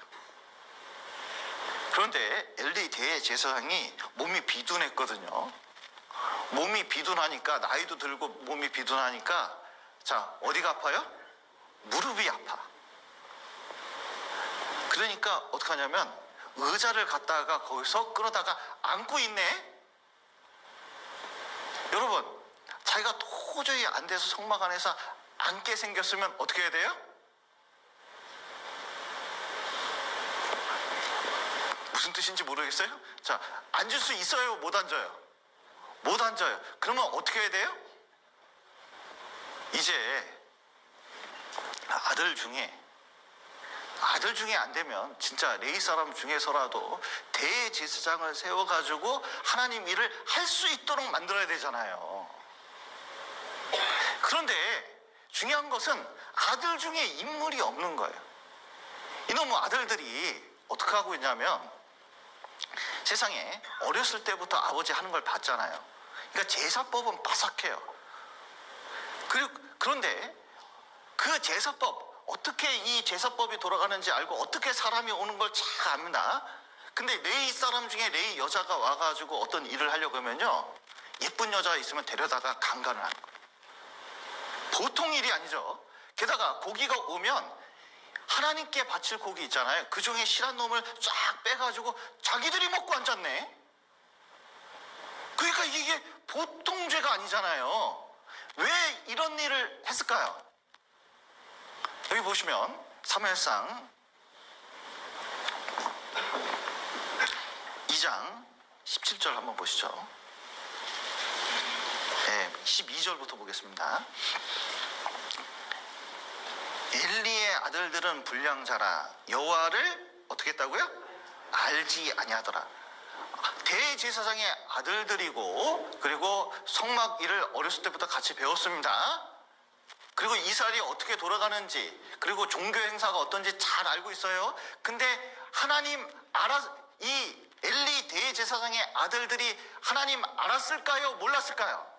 그런데 엘리 대제사장이 몸이 비둔했거든요. 몸이 비둔하니까, 나이도 들고 몸이 비둔하니까, 자 어디가 아파요? 무릎이 아파. 그러니까 어떻게 하냐면 의자를 갖다가 거기서 끌어다가 앉고 있네. 여러분, 자기가 도저히 안 돼서 성막 안에서 앉게 생겼으면 어떻게 해야 돼요? 무슨 뜻인지 모르겠어요? 자, 앉을 수 있어요? 못 앉아요? 못 앉아요. 그러면 어떻게 해야 돼요? 이제 아들 중에 안 되면 진짜 레위 사람 중에서라도 대제사장을 세워가지고 하나님 일을 할 수 있도록 만들어야 되잖아요. 그런데 중요한 것은 아들 중에 인물이 없는 거예요. 이놈의 아들들이 어떻게 하고 있냐면 세상에 어렸을 때부터 아버지 하는 걸 봤잖아요. 그러니까 제사법은 빠삭해요. 그런데 그 제사법, 어떻게 이 제사법이 돌아가는지 알고 어떻게 사람이 오는 걸 잘 압니다. 근데 레위 사람 중에 레위 여자가 와가지고 어떤 일을 하려고 하면요, 예쁜 여자가 있으면 데려다가 강간을 하는 거예요. 보통 일이 아니죠. 게다가 고기가 오면 하나님께 바칠 고기 있잖아요. 그 중에 실한 놈을 쫙 빼가지고 자기들이 먹고 앉았네. 그러니까 이게 보통 죄가 아니잖아요. 왜 이런 일을 했을까요? 여기 보시면 사무엘상 2장 17절 한번 보시죠. 네, 12절부터 보겠습니다. 엘리의 아들들은 불량자라 여호와를 어떻게 했다고요? 알지 아니하더라. 대제사장의 아들들이고, 그리고 성막 일을 어렸을 때부터 같이 배웠습니다. 그리고 이스라엘이 어떻게 돌아가는지, 그리고 종교 행사가 어떤지 잘 알고 있어요. 근데 이 엘리 대제사장의 아들들이 하나님 알았을까요? 몰랐을까요?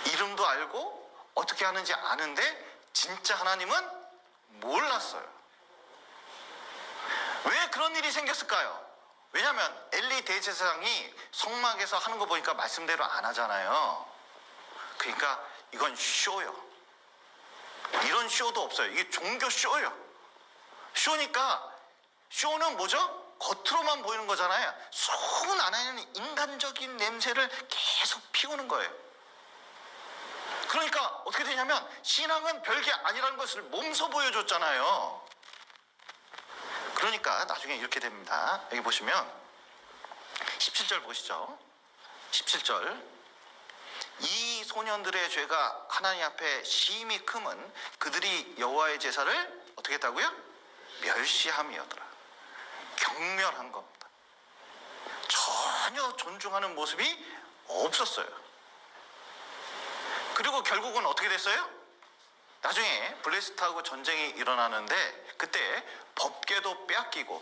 이름도 알고 어떻게 하는지 아는데 진짜 하나님은 몰랐어요. 왜 그런 일이 생겼을까요? 왜냐하면 엘리 대제사장이 성막에서 하는 거 보니까 말씀대로 안 하잖아요. 그러니까 이건 쇼요. 이런 쇼도 없어요. 이게 종교 쇼예요. 쇼니까, 쇼는 뭐죠? 겉으로만 보이는 거잖아요. 속 안에는 인간적인 냄새를 계속 피우는 거예요. 그러니까 어떻게 되냐면 신앙은 별게 아니라는 것을 몸소 보여줬잖아요. 그러니까 나중에 이렇게 됩니다. 여기 보시면 17절 보시죠. 17절. 이 소년들의 죄가 하나님 앞에 심히 크면 그들이 여호와의 제사를 어떻게 했다고요? 멸시함이었더라. 경멸한 겁니다. 전혀 존중하는 모습이 없었어요. 그리고 결국은 어떻게 됐어요? 나중에 블레셋하고 전쟁이 일어나는데 그때 법궤도 빼앗기고,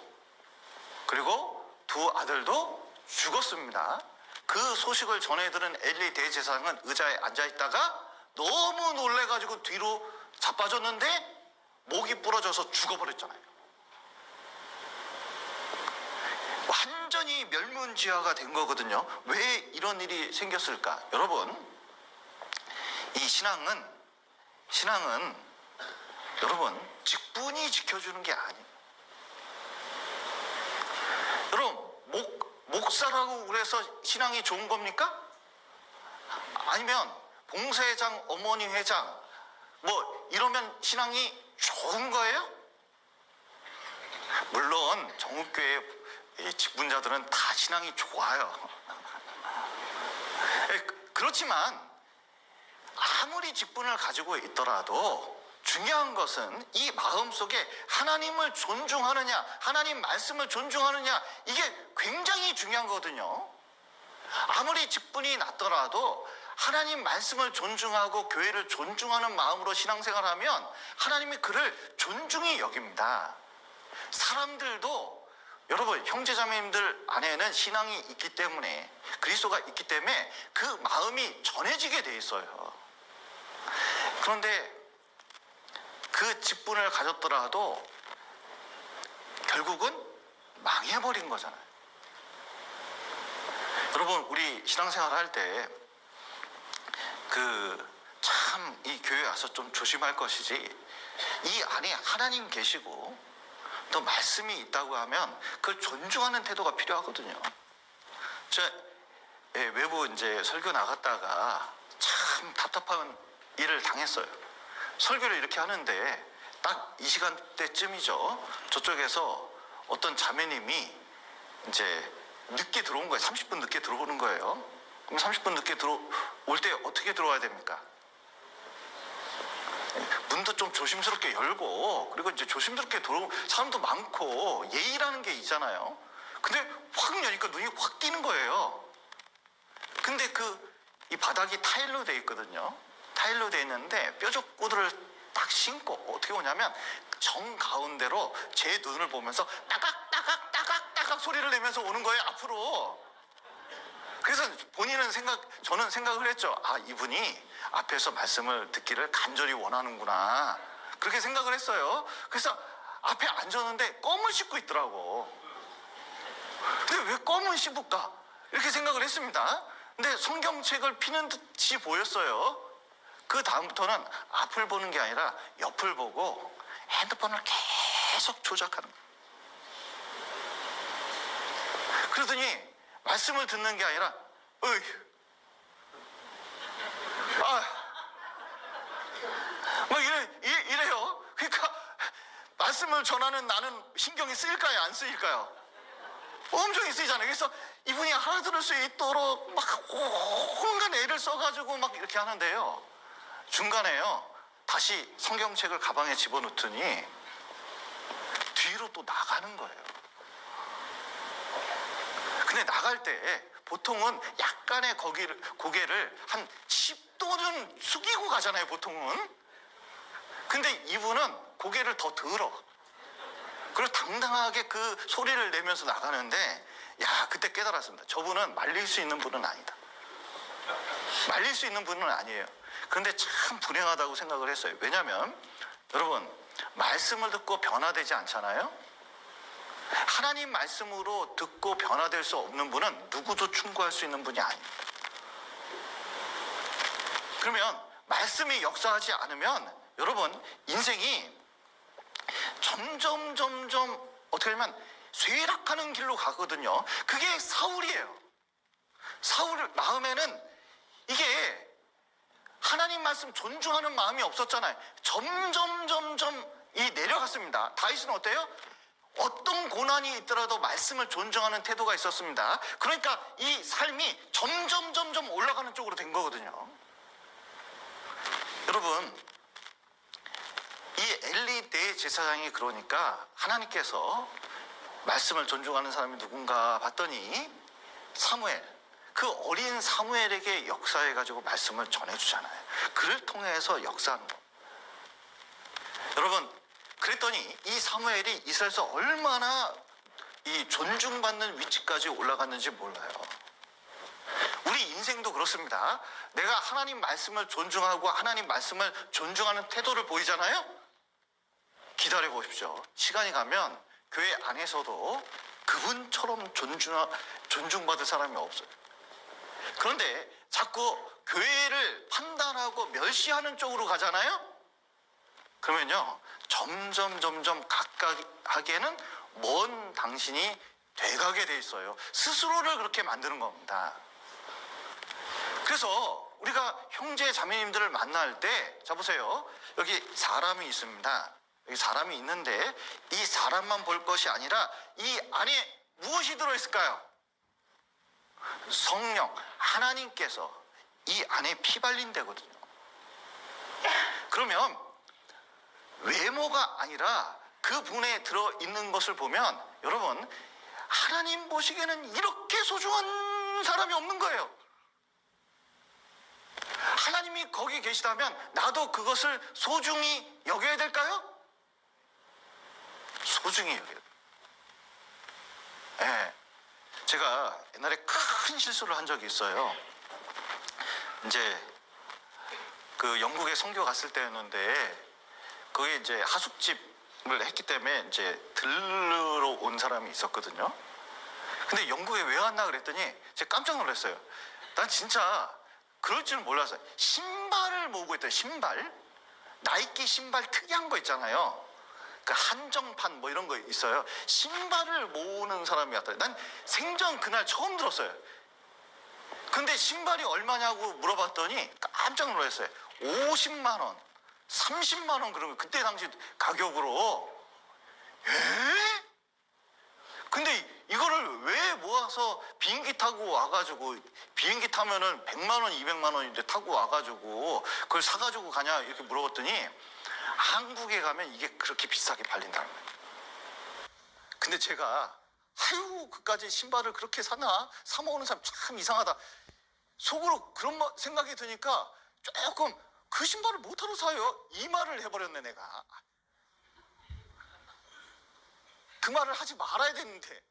그리고 두 아들도 죽었습니다. 그 소식을 전해들은 엘리 대제사장은 의자에 앉아있다가 너무 놀래가지고 뒤로 자빠졌는데 목이 부러져서 죽어버렸잖아요. 완전히 멸문지화가 된 거거든요. 왜 이런 일이 생겼을까? 여러분, 이 신앙은 여러분 직분이 지켜주는 게 아니에요. 여러분, 목사라고 그래서 신앙이 좋은 겁니까? 아니면 봉사회장, 어머니 회장 뭐 이러면 신앙이 좋은 거예요? 물론 정읍교회 직분자들은 다 신앙이 좋아요. 그렇지만 아무리 직분을 가지고 있더라도 중요한 것은 이 마음속에 하나님을 존중하느냐, 하나님 말씀을 존중하느냐, 이게 굉장히 중요한 거거든요. 아무리 직분이 낮더라도 하나님 말씀을 존중하고 교회를 존중하는 마음으로 신앙생활하면 하나님이 그를 존중히 여깁니다. 사람들도 여러분, 형제자매님들 안에는 신앙이 있기 때문에, 그리스도가 있기 때문에 그 마음이 전해지게 돼 있어요. 그런데 그 직분을 가졌더라도 결국은 망해버린 거잖아요. 여러분, 우리 신앙생활 할 때 참 이 교회 와서 좀 조심할 것이지, 이 안에 하나님 계시고 또 말씀이 있다고 하면 그걸 존중하는 태도가 필요하거든요. 저 외부 이제 설교 나갔다가 참 답답한 일을 당했어요. 설교를 이렇게 하는데 딱 이 시간대쯤이죠. 저쪽에서 어떤 자매님이 이제 늦게 들어온 거예요. 30분 늦게 들어오는 거예요. 그럼 30분 늦게 들어올 때 어떻게 들어와야 됩니까? 문도 좀 조심스럽게 열고, 그리고 이제 조심스럽게 사람도 많고 예의라는 게 있잖아요. 근데 확 여니까 눈이 확 띄는 거예요. 근데 이 바닥이 타일로 돼 있거든요. 타일로 돼 있는데 뾰족 구두를 딱 신고 어떻게 오냐면 정 가운데로 제 눈을 보면서 따각 소리를 내면서 오는 거예요, 앞으로. 그래서 저는 생각을 했죠. 아, 이분이 앞에서 말씀을 듣기를 간절히 원하는구나, 그렇게 생각을 했어요. 그래서 앞에 앉았는데 껌을 씹고 있더라고. 근데 왜 껌을 씹을까? 이렇게 생각을 했습니다. 근데 성경책을 피는 듯이 보였어요. 그 다음부터는 앞을 보는 게 아니라 옆을 보고 핸드폰을 계속 조작하는 거예요. 그러더니 말씀을 듣는 게 아니라 막 이래요. 그러니까 말씀을 전하는 나는 신경이 쓰일까요, 안 쓰일까요? 엄청 쓰이잖아요. 그래서 이분이 알아들을 수 있도록 막 온갖 애를 써가지고 막 이렇게 하는데요, 중간에요 다시 성경책을 가방에 집어넣더니 뒤로 또 나가는 거예요. 근데 나갈 때 보통은 약간의 고개를 한 10도는 숙이고 가잖아요, 보통은. 근데 이분은 고개를 더 들어. 그리고 당당하게 그 소리를 내면서 나가는데, 그때 깨달았습니다. 저분은 말릴 수 있는 분은 아니다. 말릴 수 있는 분은 아니에요. 그런데 참 불행하다고 생각을 했어요. 왜냐하면 여러분, 말씀을 듣고 변화되지 않잖아요. 하나님 말씀으로 듣고 변화될 수 없는 분은 누구도 충고할 수 있는 분이 아닙니다. 그러면 말씀이 역사하지 않으면 여러분, 인생이 점점 어떻게 보면 쇠락하는 길로 가거든요. 그게 사울이에요. 사울 마음에는 이게 하나님 말씀 존중하는 마음이 없었잖아요. 점점 내려갔습니다. 다윗은 어때요? 어떤 고난이 있더라도 말씀을 존중하는 태도가 있었습니다. 그러니까 이 삶이 점점 올라가는 쪽으로 된 거거든요. 여러분, 이 엘리 대제사장이 그러니까 하나님께서 말씀을 존중하는 사람이 누군가 봤더니 사무엘, 그 어린 사무엘에게 역사해가지고 말씀을 전해주잖아요. 그를 통해서 역사하는 거. 여러분, 그랬더니 이 사무엘이 이스라엘에서 얼마나 이 존중받는 위치까지 올라갔는지 몰라요. 우리 인생도 그렇습니다. 내가 하나님 말씀을 존중하고 하나님 말씀을 존중하는 태도를 보이잖아요. 기다려 보십시오. 시간이 가면 교회 안에서도 그분처럼 존중받을 사람이 없어요. 그런데 자꾸 교회를 판단하고 멸시하는 쪽으로 가잖아요. 그러면요, 점점 각각에게는 먼 당신이 돼가게 돼 있어요. 스스로를 그렇게 만드는 겁니다. 그래서 우리가 형제 자매님들을 만날 때, 자 보세요. 여기 사람이 있습니다. 여기 사람이 있는데 이 사람만 볼 것이 아니라 이 안에 무엇이 들어있을까요? 성령, 하나님께서 이 안에 피발린다거든요. 그러면 외모가 아니라 그분에 들어있는 것을 보면 여러분, 하나님 보시기에는 이렇게 소중한 사람이 없는 거예요. 하나님이 거기 계시다면 나도 그것을 소중히 여겨야 될까요? 소중히 여겨야 돼요. 네. 제가 옛날에 큰 실수를 한 적이 있어요. 이제 그 영국에 선교 갔을 때였는데 거기 이제 하숙집을 했기 때문에 이제 들르러 온 사람이 있었거든요. 근데 영국에 왜 왔나 그랬더니 제가 깜짝 놀랐어요. 난 진짜 그럴 줄은 몰랐어요. 신발을 모으고 있더니 신발, 나이키 신발 특이한 거 있잖아요. 그 한정판 뭐 이런 거 있어요. 신발을 모으는 사람이 왔다. 난 생전 그날 처음 들었어요. 근데 신발이 얼마냐고 물어봤더니 깜짝 놀랐어요. 50만 원, 30만 원 그런 거. 그때 당시 가격으로. 에? 근데 이거를 왜 모아서 비행기 타고 와가지고, 비행기 타면은 100만 원, 200만 원인데 타고 와가지고 그걸 사가지고 가냐 이렇게 물어봤더니 한국에 가면 이게 그렇게 비싸게 팔린다는 거예요. 근데 제가 아유 그까지 신발을 그렇게 사나? 사 먹는 사람 참 이상하다. 속으로 그런 생각이 드니까 조금 그 신발을 못하러 사요? 이 말을 해버렸네 내가. 그 말을 하지 말아야 되는데.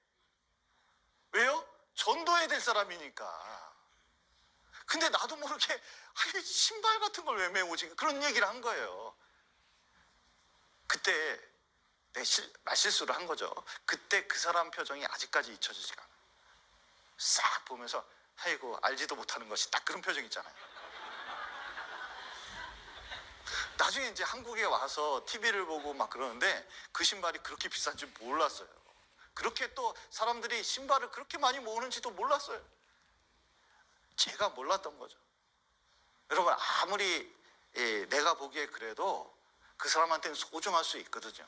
왜요? 전도해야 될 사람이니까. 근데 나도 모르게 아니, 신발 같은 걸 왜 메우지? 그런 얘기를 한 거예요. 그때 내 말실수를 한 거죠. 그때 그 사람 표정이 아직까지 잊혀지지가 않아요. 싹 보면서 아이고 알지도 못하는 것이 딱 그런 표정 있잖아요. 나중에 이제 한국에 와서 TV를 보고 막 그러는데 그 신발이 그렇게 비싼지 몰랐어요. 그렇게 또 사람들이 신발을 그렇게 많이 모으는지도 몰랐어요. 제가 몰랐던 거죠. 여러분 아무리 내가 보기에 그래도 그 사람한테는 소중할 수 있거든요.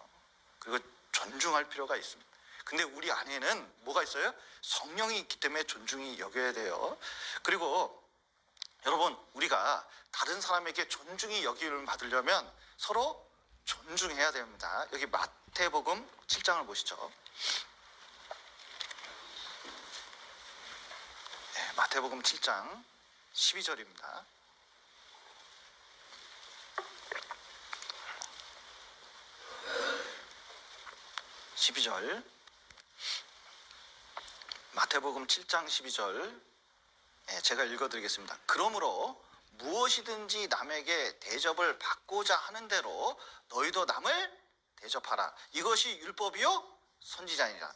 그리고 존중할 필요가 있습니다. 근데 우리 안에는 뭐가 있어요? 성령이 있기 때문에 존중이 여겨야 돼요. 그리고 여러분 우리가 다른 사람에게 존중이 여김을 받으려면 서로 존중해야 됩니다. 여기 마태복음 7장을 보시죠. 네, 마태복음 7장 12절입니다. 12절 마태복음 7장 12절 제가 읽어드리겠습니다. 그러므로 무엇이든지 남에게 대접을 받고자 하는 대로 너희도 남을 대접하라. 이것이 율법이요 선지자니라.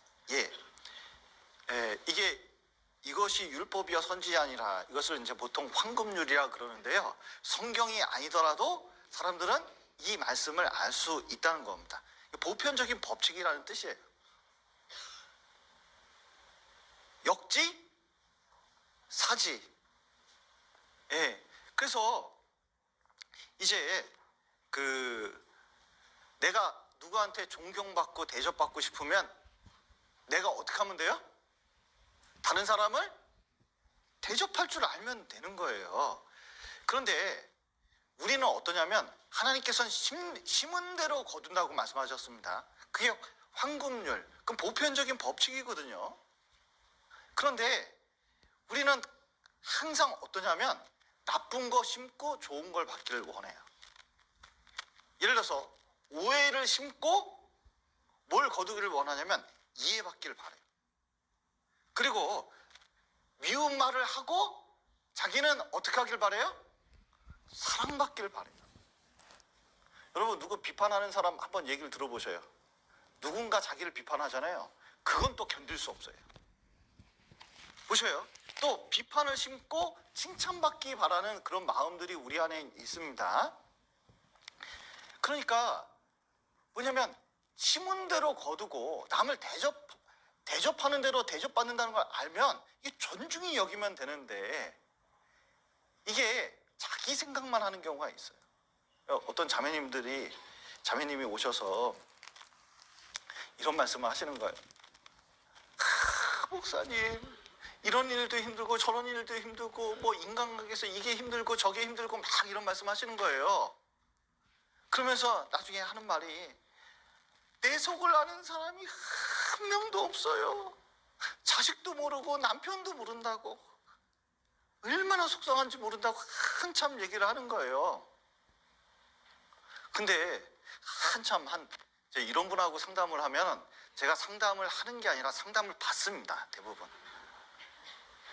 이것이 율법이요 선지자니라. 이것을 이제 보통 황금률이라 그러는데요. 성경이 아니더라도 사람들은 이 말씀을 알 수 있다는 겁니다. 보편적인 법칙이라는 뜻이에요. 역지, 사지. 그래서 이제 내가 누구한테 존경받고 대접받고 싶으면 내가 어떻게 하면 돼요? 다른 사람을 대접할 줄 알면 되는 거예요. 그런데 우리는 어떠냐면 하나님께서는 심은 대로 거둔다고 말씀하셨습니다. 그게 황금률, 그건 보편적인 법칙이거든요. 그런데 우리는 항상 어떠냐면 나쁜 거 심고 좋은 걸 받기를 원해요. 예를 들어서 오해를 심고 뭘 거두기를 원하냐면 이해받기를 바라요. 그리고 미운 말을 하고 자기는 어떻게 하길 바래요? 사랑받길 바래요. 여러분, 누구 비판하는 사람 한번 얘기를 들어보셔요. 누군가 자기를 비판하잖아요. 그건 또 견딜 수 없어요. 보셔요. 또 비판을 심고 칭찬받기 바라는 그런 마음들이 우리 안에 있습니다. 그러니까 뭐냐면 심은 대로 거두고 남을 대접하는 대로 대접받는다는 걸 알면 이게 존중이 여기면 되는데 이게 자기 생각만 하는 경우가 있어요. 어떤 자매님이 오셔서 이런 말씀을 하시는 거예요. 목사님, 이런 일도 힘들고 저런 일도 힘들고 뭐 인간관계에서 이게 힘들고 저게 힘들고 막 이런 말씀 하시는 거예요. 그러면서 나중에 하는 말이 내 속을 아는 사람이 한 명도 없어요. 자식도 모르고 남편도 모른다고, 얼마나 속상한지 모른다고 한참 얘기를 하는 거예요. 근데 한참 이런 분하고 상담을 하면 제가 상담을 하는 게 아니라 상담을 받습니다, 대부분.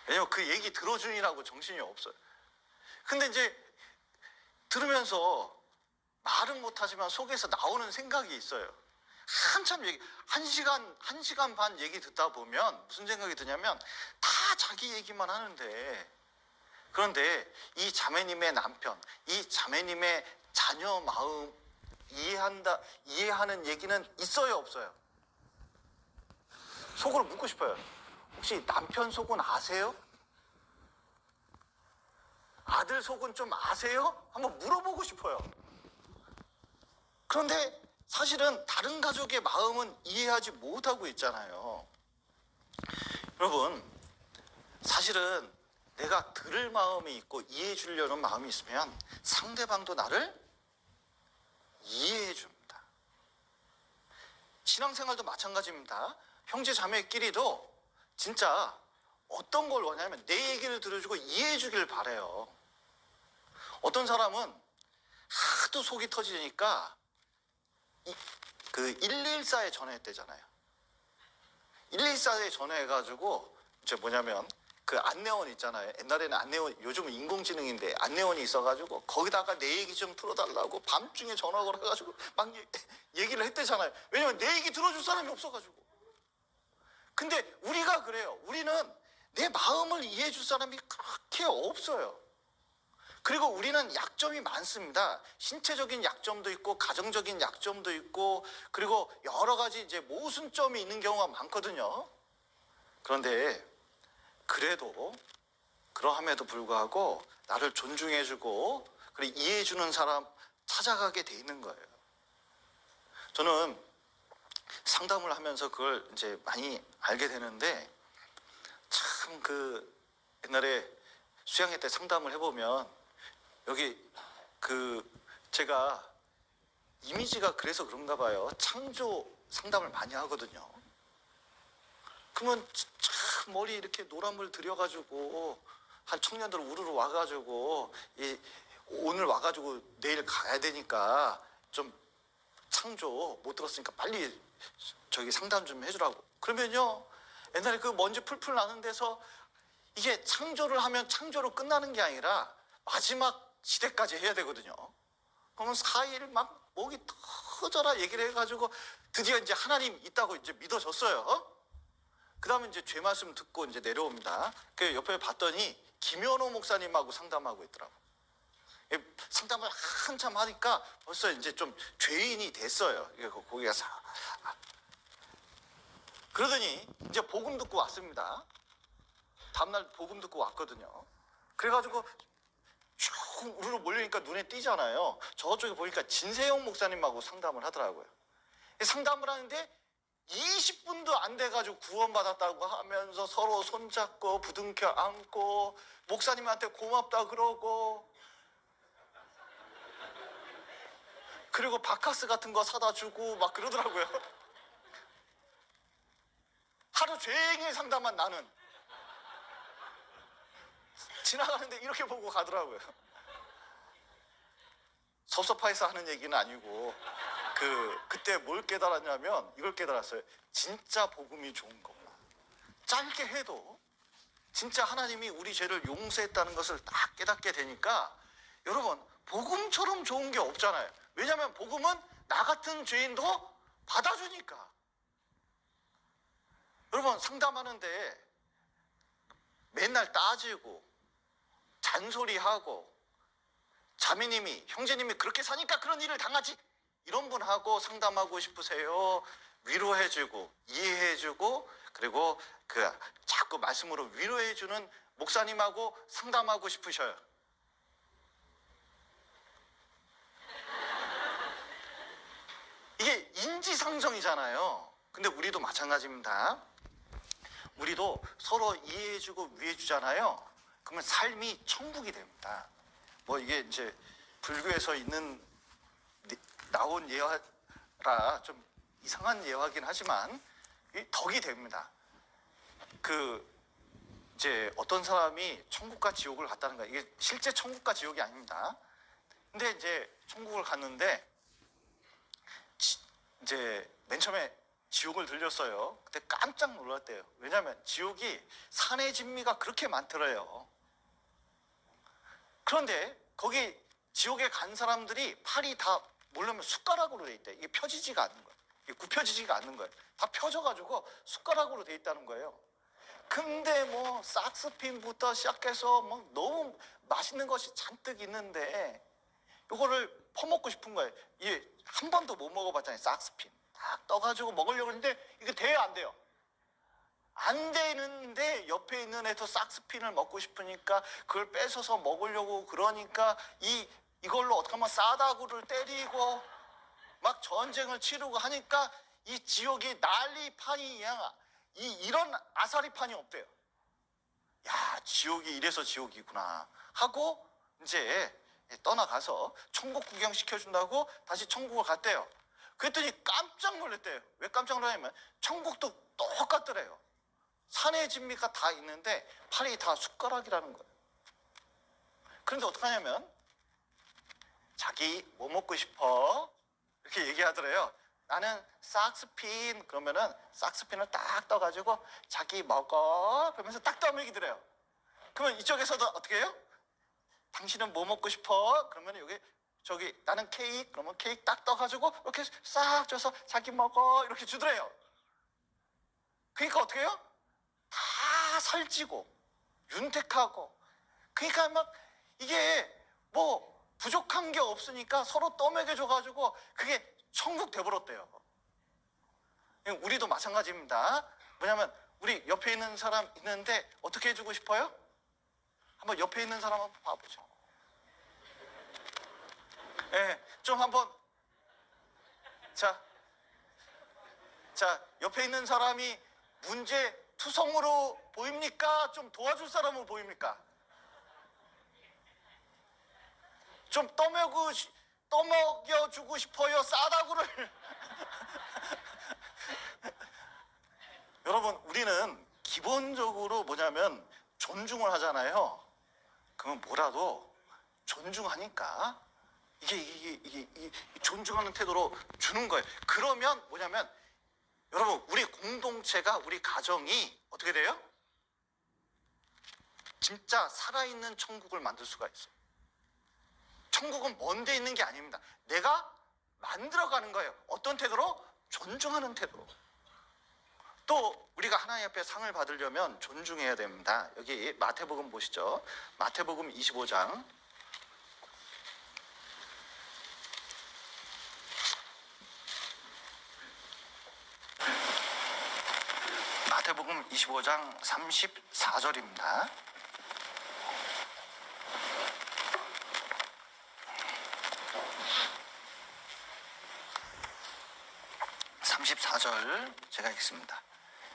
왜냐면 그 얘기 들어주느라고 정신이 없어요. 근데 이제 들으면서 말은 못하지만 속에서 나오는 생각이 있어요. 한참 한 시간 반 얘기 듣다 보면 무슨 생각이 드냐면 다 자기 얘기만 하는데, 그런데 이 자매님의 남편, 이 자매님의 자녀 마음 이해하는 얘기는 있어요, 없어요? 속으로 묻고 싶어요. 혹시 남편 속은 아세요? 아들 속은 좀 아세요? 한번 물어보고 싶어요. 그런데 사실은 다른 가족의 마음은 이해하지 못하고 있잖아요. 여러분, 사실은 내가 들을 마음이 있고 이해해 주려는 마음이 있으면 상대방도 나를 이해해 줍니다. 신앙생활도 마찬가지입니다. 형제 자매끼리도 진짜 어떤 걸 원하냐면 내 얘기를 들어주고 이해해 주길 바래요. 어떤 사람은 하도 속이 터지니까 그 114에 전화했대잖아요. 114에 전화해가지고 이제 뭐냐면 그 안내원 있잖아요. 옛날에는 안내원, 요즘은 인공지능인데 안내원이 있어가지고 거기다가 내 얘기 좀 틀어달라고 밤중에 전화 걸어가지고 막 얘기를 했대잖아요. 왜냐면 내 얘기 들어줄 사람이 없어가지고. 근데 우리가 그래요. 우리는 내 마음을 이해해 줄 사람이 그렇게 없어요. 그리고 우리는 약점이 많습니다. 신체적인 약점도 있고 가정적인 약점도 있고 그리고 여러 가지 이제 모순점이 있는 경우가 많거든요. 그런데 그래도 그러함에도 불구하고 나를 존중해주고 그리고 이해해주는 사람 찾아가게 돼 있는 거예요. 저는 상담을 하면서 그걸 이제 많이 알게 되는데 참 그 옛날에 수양회 때 상담을 해보면 여기 제가 이미지가 그래서 그런가 봐요. 창조 상담을 많이 하거든요. 그러면 참 머리 이렇게 노란물 들여가지고 한 청년들 우르르 와가지고 오늘 와가지고 내일 가야 되니까 좀 창조 못 들었으니까 빨리 저기 상담 좀 해주라고. 그러면요, 옛날에 그 먼지 풀풀 나는 데서 이게 창조를 하면 창조로 끝나는 게 아니라 마지막 시대까지 해야 되거든요. 그러면 4일 막 목이 터져라 얘기를 해가지고 드디어 이제 하나님 있다고 이제 믿어졌어요. 그 다음에 이제 죄 말씀 듣고 이제 내려옵니다. 그 옆에 봤더니 김현호 목사님하고 상담하고 있더라고. 상담을 한참 하니까 벌써 이제 좀 죄인이 됐어요. 거기 가서. 그러더니 이제 복음 듣고 왔습니다. 다음날 복음 듣고 왔거든요. 그래가지고 쭉 우르르 몰리니까 눈에 띄잖아요. 저쪽에 보니까 진세영 목사님하고 상담을 하더라고요. 상담을 하는데 20분도 안 돼가지고 구원받았다고 하면서 서로 손잡고 부둥켜 안고 목사님한테 고맙다 그러고 그리고 바카스 같은 거 사다 주고 막 그러더라고요. 하루 종일 상담한 나는 지나가는데 이렇게 보고 가더라고요. 섭섭해서 하는 얘기는 아니고 그때 뭘 깨달았냐면 이걸 깨달았어요. 진짜 복음이 좋은 거구나. 짧게 해도 진짜 하나님이 우리 죄를 용서했다는 것을 딱 깨닫게 되니까 여러분 복음처럼 좋은 게 없잖아요. 왜냐하면 복음은 나 같은 죄인도 받아주니까. 여러분 상담하는데 맨날 따지고 잔소리하고 자매님이 형제님이 그렇게 사니까 그런 일을 당하지, 이런 분하고 상담하고 싶으세요? 위로해주고 이해해주고 그리고 그 자꾸 말씀으로 위로해주는 목사님하고 상담하고 싶으셔요? 이게 인지상정이잖아요. 근데 우리도 마찬가지입니다. 우리도 서로 이해해주고 위해주잖아요. 그러면 삶이 천국이 됩니다. 뭐 이게 이제 불교에서 있는 나온 예화라 좀 이상한 예화긴 하지만 덕이 됩니다. 그 이제 어떤 사람이 천국과 지옥을 갔다는 거예요. 이게 실제 천국과 지옥이 아닙니다. 근데 이제 천국을 갔는데 이제 맨 처음에 지옥을 들렸어요. 그때 깜짝 놀랐대요. 왜냐하면 지옥이 산의 진미가 그렇게 많더래요. 그런데 거기 지옥에 간 사람들이 팔이 다 모르면 숟가락으로 돼 있대. 이게 펴지지가 않는 거예요. 이게 굽혀지지가 않는 거예요. 다 펴져가지고 숟가락으로 돼 있다는 거예요. 근데 뭐 삭스핀부터 시작해서 뭐 너무 맛있는 것이 잔뜩 있는데 이거를 퍼먹고 싶은 거예요. 이게 한 번도 못 먹어봤잖아요. 삭스핀 딱 떠가지고 먹으려고 했는데 이게 돼요, 안 돼요? 안 되는데 옆에 있는 애도 삭스핀을 먹고 싶으니까 그걸 뺏어서 먹으려고 그러니까 이걸로 어떻게 하면 싸다구를 때리고 막 전쟁을 치르고 하니까 이 지옥이 난리판이야. 이런 아사리판이 없대요. 야, 지옥이 이래서 지옥이구나 하고 이제 떠나가서 천국 구경 시켜준다고 다시 천국을 갔대요. 그랬더니 깜짝 놀랐대요. 왜 깜짝 놀랐냐면 천국도 똑같더래요. 산의 진미가 다 있는데 팔이 다 숟가락이라는 거예요. 그런데 어떡하냐면 자기 뭐 먹고 싶어? 이렇게 얘기하더래요. 나는 삭스핀. 그러면은 삭스핀을 딱 떠가지고 자기 먹어 그러면서 딱 떠먹이더래요. 그러면 이쪽에서도 어떻게 해요? 당신은 뭐 먹고 싶어? 그러면 여기 저기 나는 케이크. 그러면 케이크 딱 떠가지고 이렇게 싹 줘서 자기 먹어 이렇게 주더래요. 그러니까 어떻게 해요? 다 살찌고 윤택하고, 그러니까 막 이게 뭐 부족한 게 없으니까 서로 떠먹여줘가지고 그게 천국 돼버렸대요. 우리도 마찬가지입니다. 뭐냐면 우리 옆에 있는 사람 있는데 어떻게 해주고 싶어요? 한번 옆에 있는 사람 한번 봐보죠. 예, 좀 한번 자 옆에 있는 사람이 문제 투성으로 보입니까? 좀 도와줄 사람으로 보입니까? 좀 떠먹여주고 싶어요? 싸다구를 여러분 우리는 기본적으로 뭐냐면 존중을 하잖아요. 그러면 뭐라도 존중하니까 이게 존중하는 태도로 주는 거예요. 그러면 뭐냐면 여러분 우리 공동체가 우리 가정이 어떻게 돼요? 진짜 살아있는 천국을 만들 수가 있어요. 천국은 먼 데 있는 게 아닙니다. 내가 만들어가는 거예요. 어떤 태도로? 존중하는 태도로. 또 우리가 하나님 앞에 상을 받으려면 존중해야 됩니다. 여기 마태복음 보시죠. 마태복음 25장 마태복음 25장 34절입니다. 제가 읽습니다.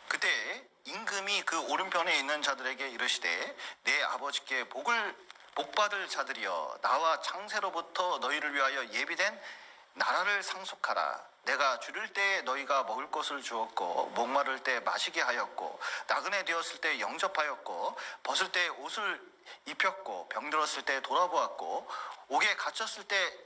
그때 임금이 그 오른편에 있는 자들에게 이르시되 내 아버지께 복 받을 자들이여 나와 창세로부터 너희를 위하여 예비된 나라를 상속하라. 내가 줄일 때 너희가 먹을 것을 주었고 목마를 때 마시게 하였고 나그네 되었을 때 영접하였고 벗을 때 옷을 입혔고 병들었을 때 돌아보았고 옥에 갇혔을 때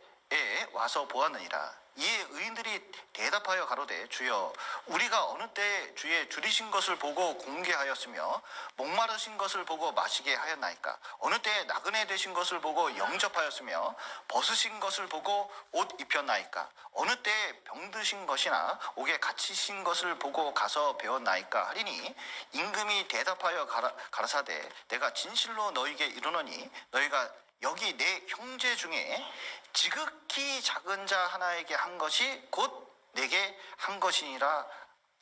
와서 보았느니라. 이에 의인들이 대답하여 가로되 주여 우리가 어느 때 주의 줄이신 것을 보고 공개하였으며 목마르신 것을 보고 마시게 하였나이까. 어느 때 나그네 되신 것을 보고 영접하였으며 벗으신 것을 보고 옷 입혔나이까. 어느 때 병드신 것이나 옥에 갇히신 것을 보고 가서 배웠나이까 하리니 임금이 대답하여 가라사대 내가 진실로 너희에게 이르노니 너희가 여기 내 형제 중에 지극히 작은 자 하나에게 한 것이 곧 내게 한 것이니라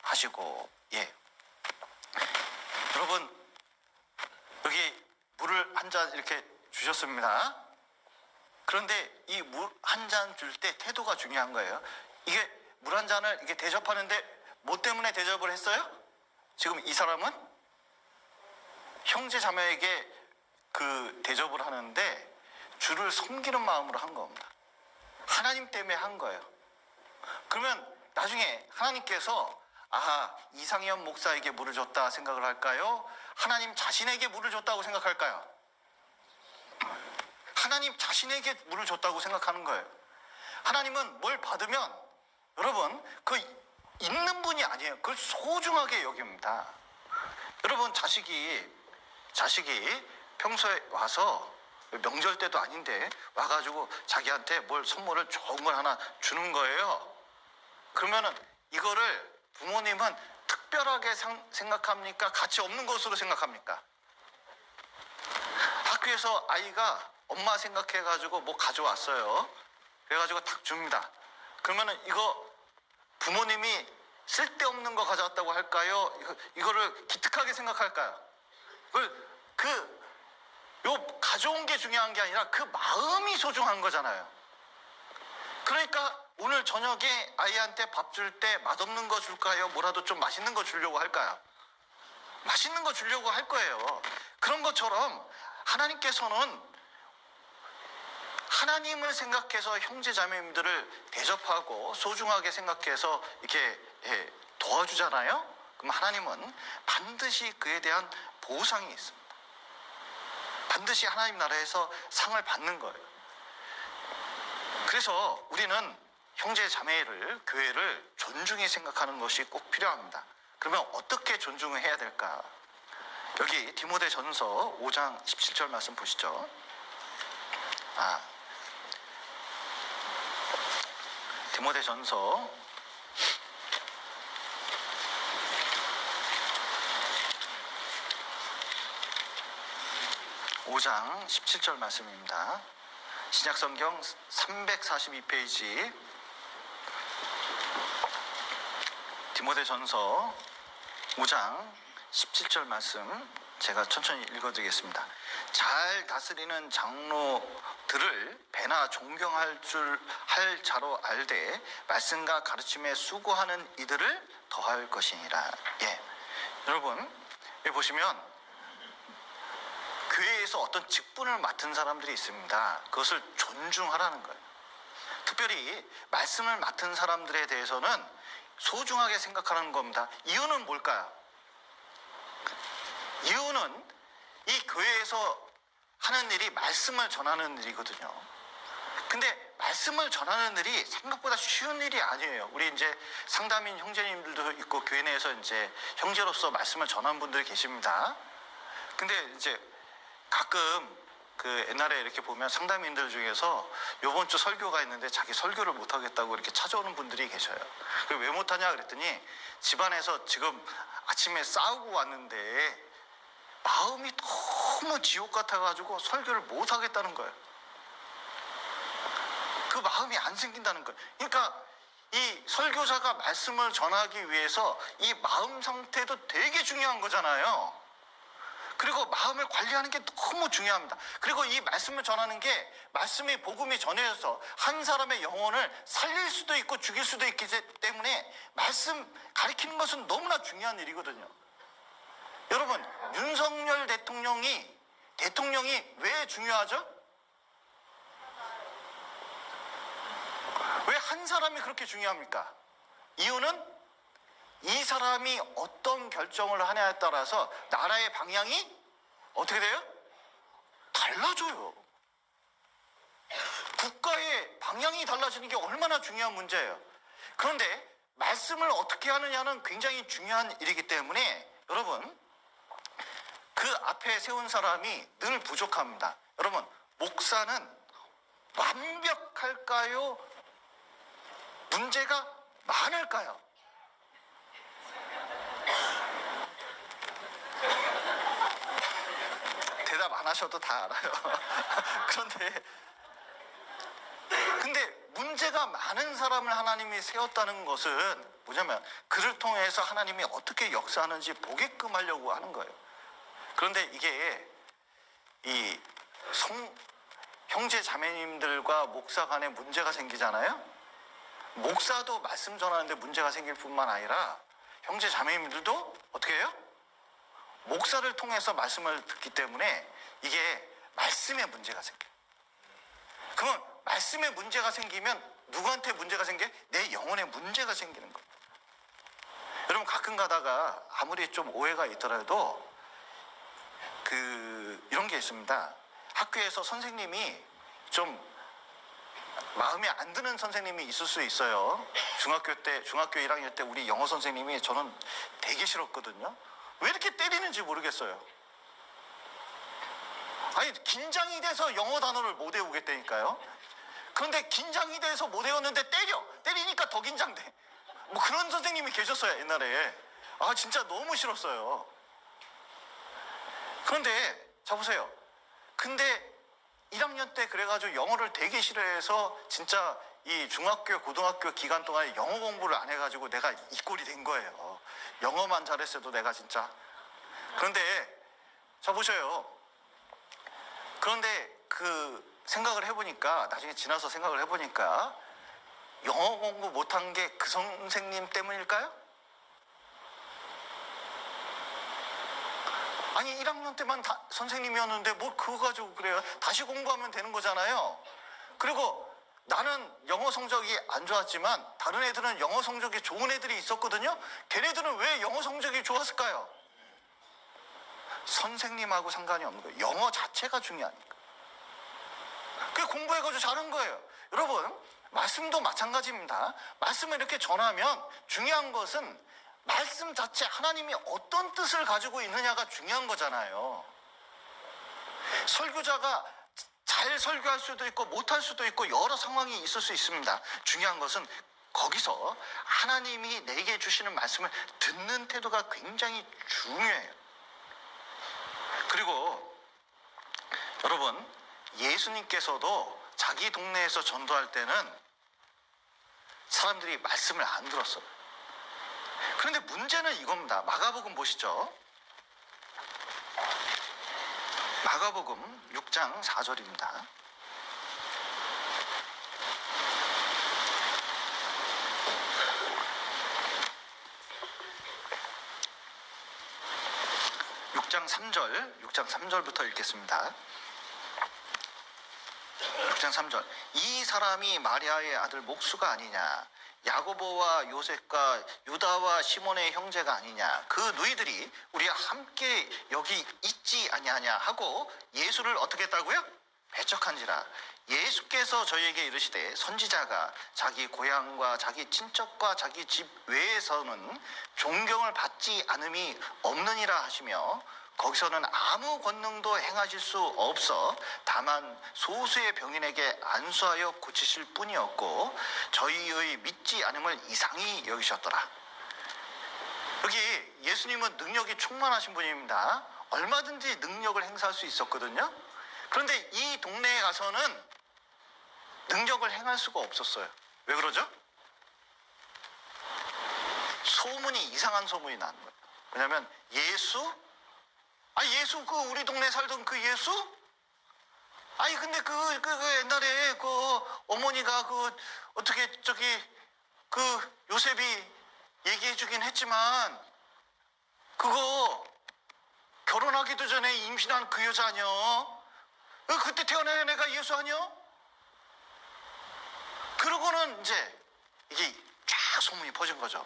하시고. 여러분 여기 물을 한 잔 이렇게 주셨습니다. 그런데 이 물 한 잔 줄 때 태도가 중요한 거예요. 이게 물 한 잔을 이렇게 대접하는데 뭐 때문에 대접을 했어요? 지금 이 사람은 형제 자매에게 그 대접을 하는데 주를 섬기는 마음으로 한 겁니다. 하나님 때문에 한 거예요. 그러면 나중에 하나님께서 이상현 목사에게 물을 줬다 생각을 할까요? 하나님 자신에게 물을 줬다고 생각할까요? 하나님 자신에게 물을 줬다고 생각하는 거예요. 하나님은 뭘 받으면 여러분 그 있는 분이 아니에요. 그걸 소중하게 여깁니다. 여러분 자식이 평소에 와서 명절 때도 아닌데 와가지고 자기한테 뭘 선물을 좋은 걸 하나 주는 거예요. 그러면은 이거를 부모님은 특별하게 생각합니까? 가치 없는 것으로 생각합니까? 학교에서 아이가 엄마 생각해가지고 뭐 가져왔어요. 그래가지고 딱 줍니다. 그러면은 이거 부모님이 쓸데없는 거 가져왔다고 할까요? 이거를 기특하게 생각할까요? 요 가져온 게 중요한 게 아니라 그 마음이 소중한 거잖아요. 그러니까 오늘 저녁에 아이한테 밥 줄 때 맛없는 거 줄까요? 뭐라도 좀 맛있는 거 주려고 할까요? 맛있는 거 주려고 할 거예요. 그런 것처럼 하나님께서는 하나님을 생각해서 형제 자매님들을 대접하고 소중하게 생각해서 이렇게 도와주잖아요. 그럼 하나님은 반드시 그에 대한 보상이 있습니다. 반드시 하나님 나라에서 상을 받는 거예요. 그래서 우리는 형제 자매를 교회를 존중히 생각하는 것이 꼭 필요합니다. 그러면 어떻게 존중을 해야 될까? 여기 디모데전서 5장 17절 말씀 보시죠. 디모데전서 5장 17절 말씀입니다. 신약성경 342페이지 디모데전서 5장 17절 말씀 제가 천천히 읽어드리겠습니다. 잘 다스리는 장로들을 배나 존경할 할 자로 알되 말씀과 가르침에 수고하는 이들을 더할 것이니라. 여러분 여기 보시면 교회에서 어떤 직분을 맡은 사람들이 있습니다. 그것을 존중하라는 거예요. 특별히 말씀을 맡은 사람들에 대해서는 소중하게 생각하는 겁니다. 이유는 뭘까요? 이유는 이 교회에서 하는 일이 말씀을 전하는 일이거든요. 근데 말씀을 전하는 일이 생각보다 쉬운 일이 아니에요. 우리 이제 상담인 형제님들도 있고 교회 내에서 이제 형제로서 말씀을 전하는 분들이 계십니다. 근데 이제 가끔 그 옛날에 이렇게 보면 상담인들 중에서 요번 주 설교가 있는데 자기 설교를 못 하겠다고 이렇게 찾아오는 분들이 계셔요. 왜 못 하냐 그랬더니 집안에서 지금 아침에 싸우고 왔는데 마음이 너무 지옥 같아가지고 설교를 못 하겠다는 거예요. 그 마음이 안 생긴다는 거예요. 그러니까 이 설교자가 말씀을 전하기 위해서 이 마음 상태도 되게 중요한 거잖아요. 그리고 마음을 관리하는 게 너무 중요합니다. 그리고 이 말씀을 전하는 게 말씀이 복음이 전해져서 한 사람의 영혼을 살릴 수도 있고 죽일 수도 있기 때문에 말씀 가르치는 것은 너무나 중요한 일이거든요. 여러분 윤석열 대통령이 왜 중요하죠? 왜 한 사람이 그렇게 중요합니까? 이유는 이 사람이 어떤 결정을 하냐에 따라서 나라의 방향이 어떻게 돼요? 달라져요. 국가의 방향이 달라지는 게 얼마나 중요한 문제예요. 그런데 말씀을 어떻게 하느냐는 굉장히 중요한 일이기 때문에 여러분, 그 앞에 세운 사람이 늘 부족합니다. 여러분, 목사는 완벽할까요? 문제가 많을까요? 대답 안 하셔도 다 알아요. 근데 문제가 많은 사람을 하나님이 세웠다는 것은 뭐냐면 그를 통해서 하나님이 어떻게 역사하는지 보게끔 하려고 하는 거예요. 그런데 이게 이 형제 자매님들과 목사 간에 문제가 생기잖아요. 목사도 말씀 전하는데 문제가 생길 뿐만 아니라 형제 자매님들도 어떻게 해요? 목사를 통해서 말씀을 듣기 때문에 이게 말씀에 문제가 생겨요. 그러면 말씀에 문제가 생기면 누구한테 문제가 생겨요? 내 영혼에 문제가 생기는 거예요. 여러분, 가끔 가다가 아무리 좀 오해가 있더라도 이런 게 있습니다. 학교에서 선생님이 좀 마음에 안 드는 선생님이 있을 수 있어요. 중학교 1학년 때 우리 영어 선생님이 저는 되게 싫었거든요. 왜 이렇게 때리는지 모르겠어요. 아니, 긴장이 돼서 영어 단어를 못 외우겠다니까요. 그런데 긴장이 돼서 못 외웠는데 때리니까 더 긴장돼. 뭐 그런 선생님이 계셨어요, 옛날에. 아, 진짜 너무 싫었어요. 그런데 자 보세요. 근데 1학년 때 그래가지고 영어를 되게 싫어해서 진짜 이 중학교 고등학교 기간 동안에 영어 공부를 안 해가지고 내가 이 꼴이 된 거예요. 영어만 잘했어도 내가 진짜. 그런데 자 보셔요. 그런데 생각을 해보니까, 나중에 지나서 생각을 해보니까 영어 공부 못한 게 그 선생님 때문일까요? 아니, 1학년 때만 선생님이었는데 뭐 그거 가지고 그래요. 다시 공부하면 되는 거잖아요. 그리고 나는 영어 성적이 안 좋았지만 다른 애들은 영어 성적이 좋은 애들이 있었거든요. 걔네들은 왜 영어 성적이 좋았을까요? 선생님하고 상관이 없는 거예요. 영어 자체가 중요하니까. 그게 공부해가지고 잘한 거예요. 여러분, 말씀도 마찬가지입니다. 말씀을 이렇게 전하면 중요한 것은 말씀 자체, 하나님이 어떤 뜻을 가지고 있느냐가 중요한 거잖아요. 설교자가 잘 설교할 수도 있고 못할 수도 있고 여러 상황이 있을 수 있습니다. 중요한 것은 거기서 하나님이 내게 주시는 말씀을 듣는 태도가 굉장히 중요해요. 그리고 여러분, 예수님께서도 자기 동네에서 전도할 때는 사람들이 말씀을 안 들었어요. 그런데 문제는 이겁니다. 마가복음 보시죠. 마가복음 6장 4절입니다. (6장 3절부터) 읽겠습니다. 6장 3절. 이 사람이 마리아의 아들 목수가 아니냐, 야고보와 요셉과 유다와 시몬의 형제가 아니냐, 그 누이들이 우리와 함께 여기 있지 아니하냐 하고 예수를 어떻게 했다고요? 배척한지라. 예수께서 저희에게 이르시되 선지자가 자기 고향과 자기 친척과 자기 집 외에서는 존경을 받지 않음이 없느니라 하시며, 거기서는 아무 권능도 행하실 수 없어 다만 소수의 병인에게 안수하여 고치실 뿐이었고 저희의 믿지 않음을 이상히 여기셨더라. 여기 예수님은 능력이 충만하신 분입니다. 얼마든지 능력을 행사할 수 있었거든요. 그런데 이 동네에 가서는 능력을 행할 수가 없었어요. 왜 그러죠? 소문이, 이상한 소문이 나는 거예요. 왜냐하면 예수 우리 동네에 살던 그 예수? 아니 근데 옛날에 어머니가 어떻게 요셉이 얘기해 주긴 했지만 그거 결혼하기도 전에 임신한 그 여자 아니야? 그때 태어난 애가 예수 아니야? 그러고는 이제 이게 쫙 소문이 퍼진 거죠.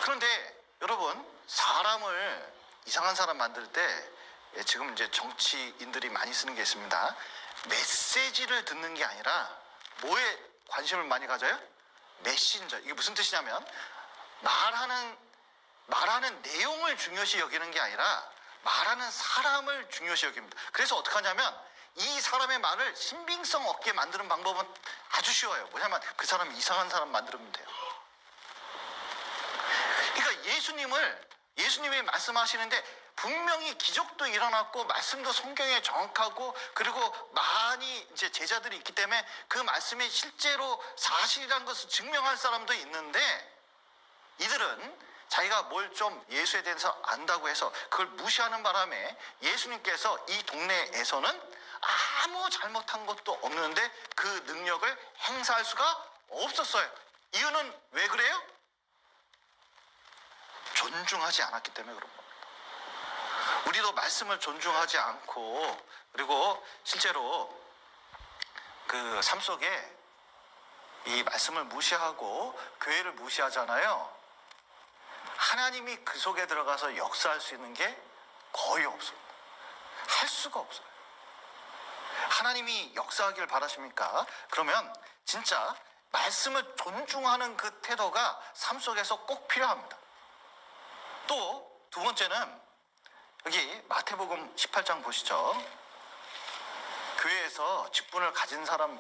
그런데 여러분, 사람을 이상한 사람 만들 때 지금 이제 정치인들이 많이 쓰는 게 있습니다. 메시지를 듣는 게 아니라 뭐에 관심을 많이 가져요? 메신저. 이게 무슨 뜻이냐면 말하는 내용을 중요시 여기는 게 아니라 말하는 사람을 중요시 여깁니다. 그래서 어떻게 하냐면 이 사람의 말을 신빙성 없게 만드는 방법은 아주 쉬워요. 뭐냐면 그 사람이 이상한 사람 만들면 돼요. 그러니까 예수님이 말씀하시는데 분명히 기적도 일어났고 말씀도 성경에 정확하고 그리고 많이 이제 제자들이 있기 때문에 그 말씀이 실제로 사실이라는 것을 증명할 사람도 있는데 이들은 자기가 뭘 좀 예수에 대해서 안다고 해서 그걸 무시하는 바람에 예수님께서 이 동네에서는 아무 잘못한 것도 없는데 그 능력을 행사할 수가 없었어요. 이유는 왜 그래요? 존중하지 않았기 때문에 그런 겁니다. 우리도 말씀을 존중하지 않고 그리고 실제로 그 삶 속에 이 말씀을 무시하고 교회를 무시하잖아요. 하나님이 그 속에 들어가서 역사할 수 있는 게 거의 없습니다. 할 수가 없어요. 하나님이 역사하길 바라십니까? 그러면 진짜 말씀을 존중하는 그 태도가 삶 속에서 꼭 필요합니다. 또 두 번째는 여기 마태복음 18장 보시죠. 교회에서 직분을 가진 사람을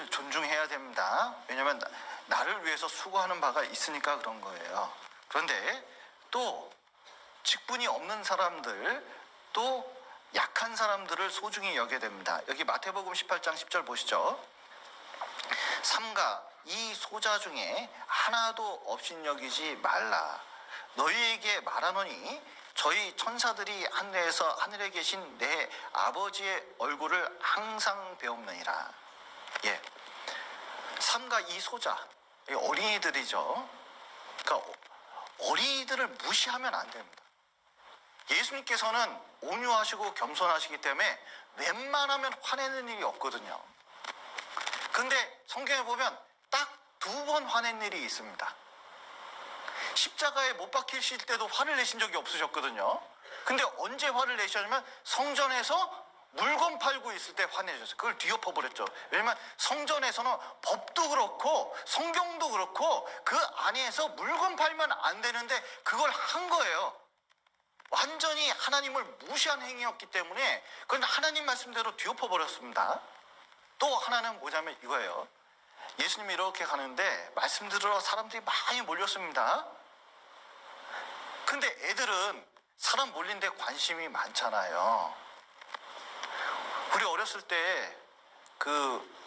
존중해야 됩니다. 왜냐하면 나를 위해서 수고하는 바가 있으니까 그런 거예요. 그런데 또 직분이 없는 사람들, 또 약한 사람들을 소중히 여겨야 됩니다. 여기 마태복음 18장 10절 보시죠. 삼가 이 소자 중에 하나도 없인 여기지 말라. 너희에게 말하노니 저희 천사들이 하늘에 계신 내 아버지의 얼굴을 항상 배웁느니라. 예, 삼가 이 소자, 어린이들이죠. 그러니까 어린이들을 무시하면 안 됩니다. 예수님께서는 온유하시고 겸손하시기 때문에 웬만하면 화내는 일이 없거든요. 근데 성경에 보면 딱 2번 화낸 일이 있습니다. 십자가에 못 박히실 때도 화를 내신 적이 없으셨거든요. 근데 언제 화를 내셨냐면 성전에서 물건 팔고 있을 때 화내셨어요. 그걸 뒤엎어버렸죠. 왜냐면 성전에서는 법도 그렇고 성경도 그렇고 그 안에서 물건 팔면 안 되는데 그걸 한 거예요. 완전히 하나님을 무시한 행위였기 때문에 그건 하나님 말씀대로 뒤엎어버렸습니다. 또 하나는 뭐냐면 이거예요. 예수님이 이렇게 가는데 말씀 들으러 사람들이 많이 몰렸습니다. 근데 애들은 사람 몰린 데 관심이 많잖아요. 우리 어렸을 때 그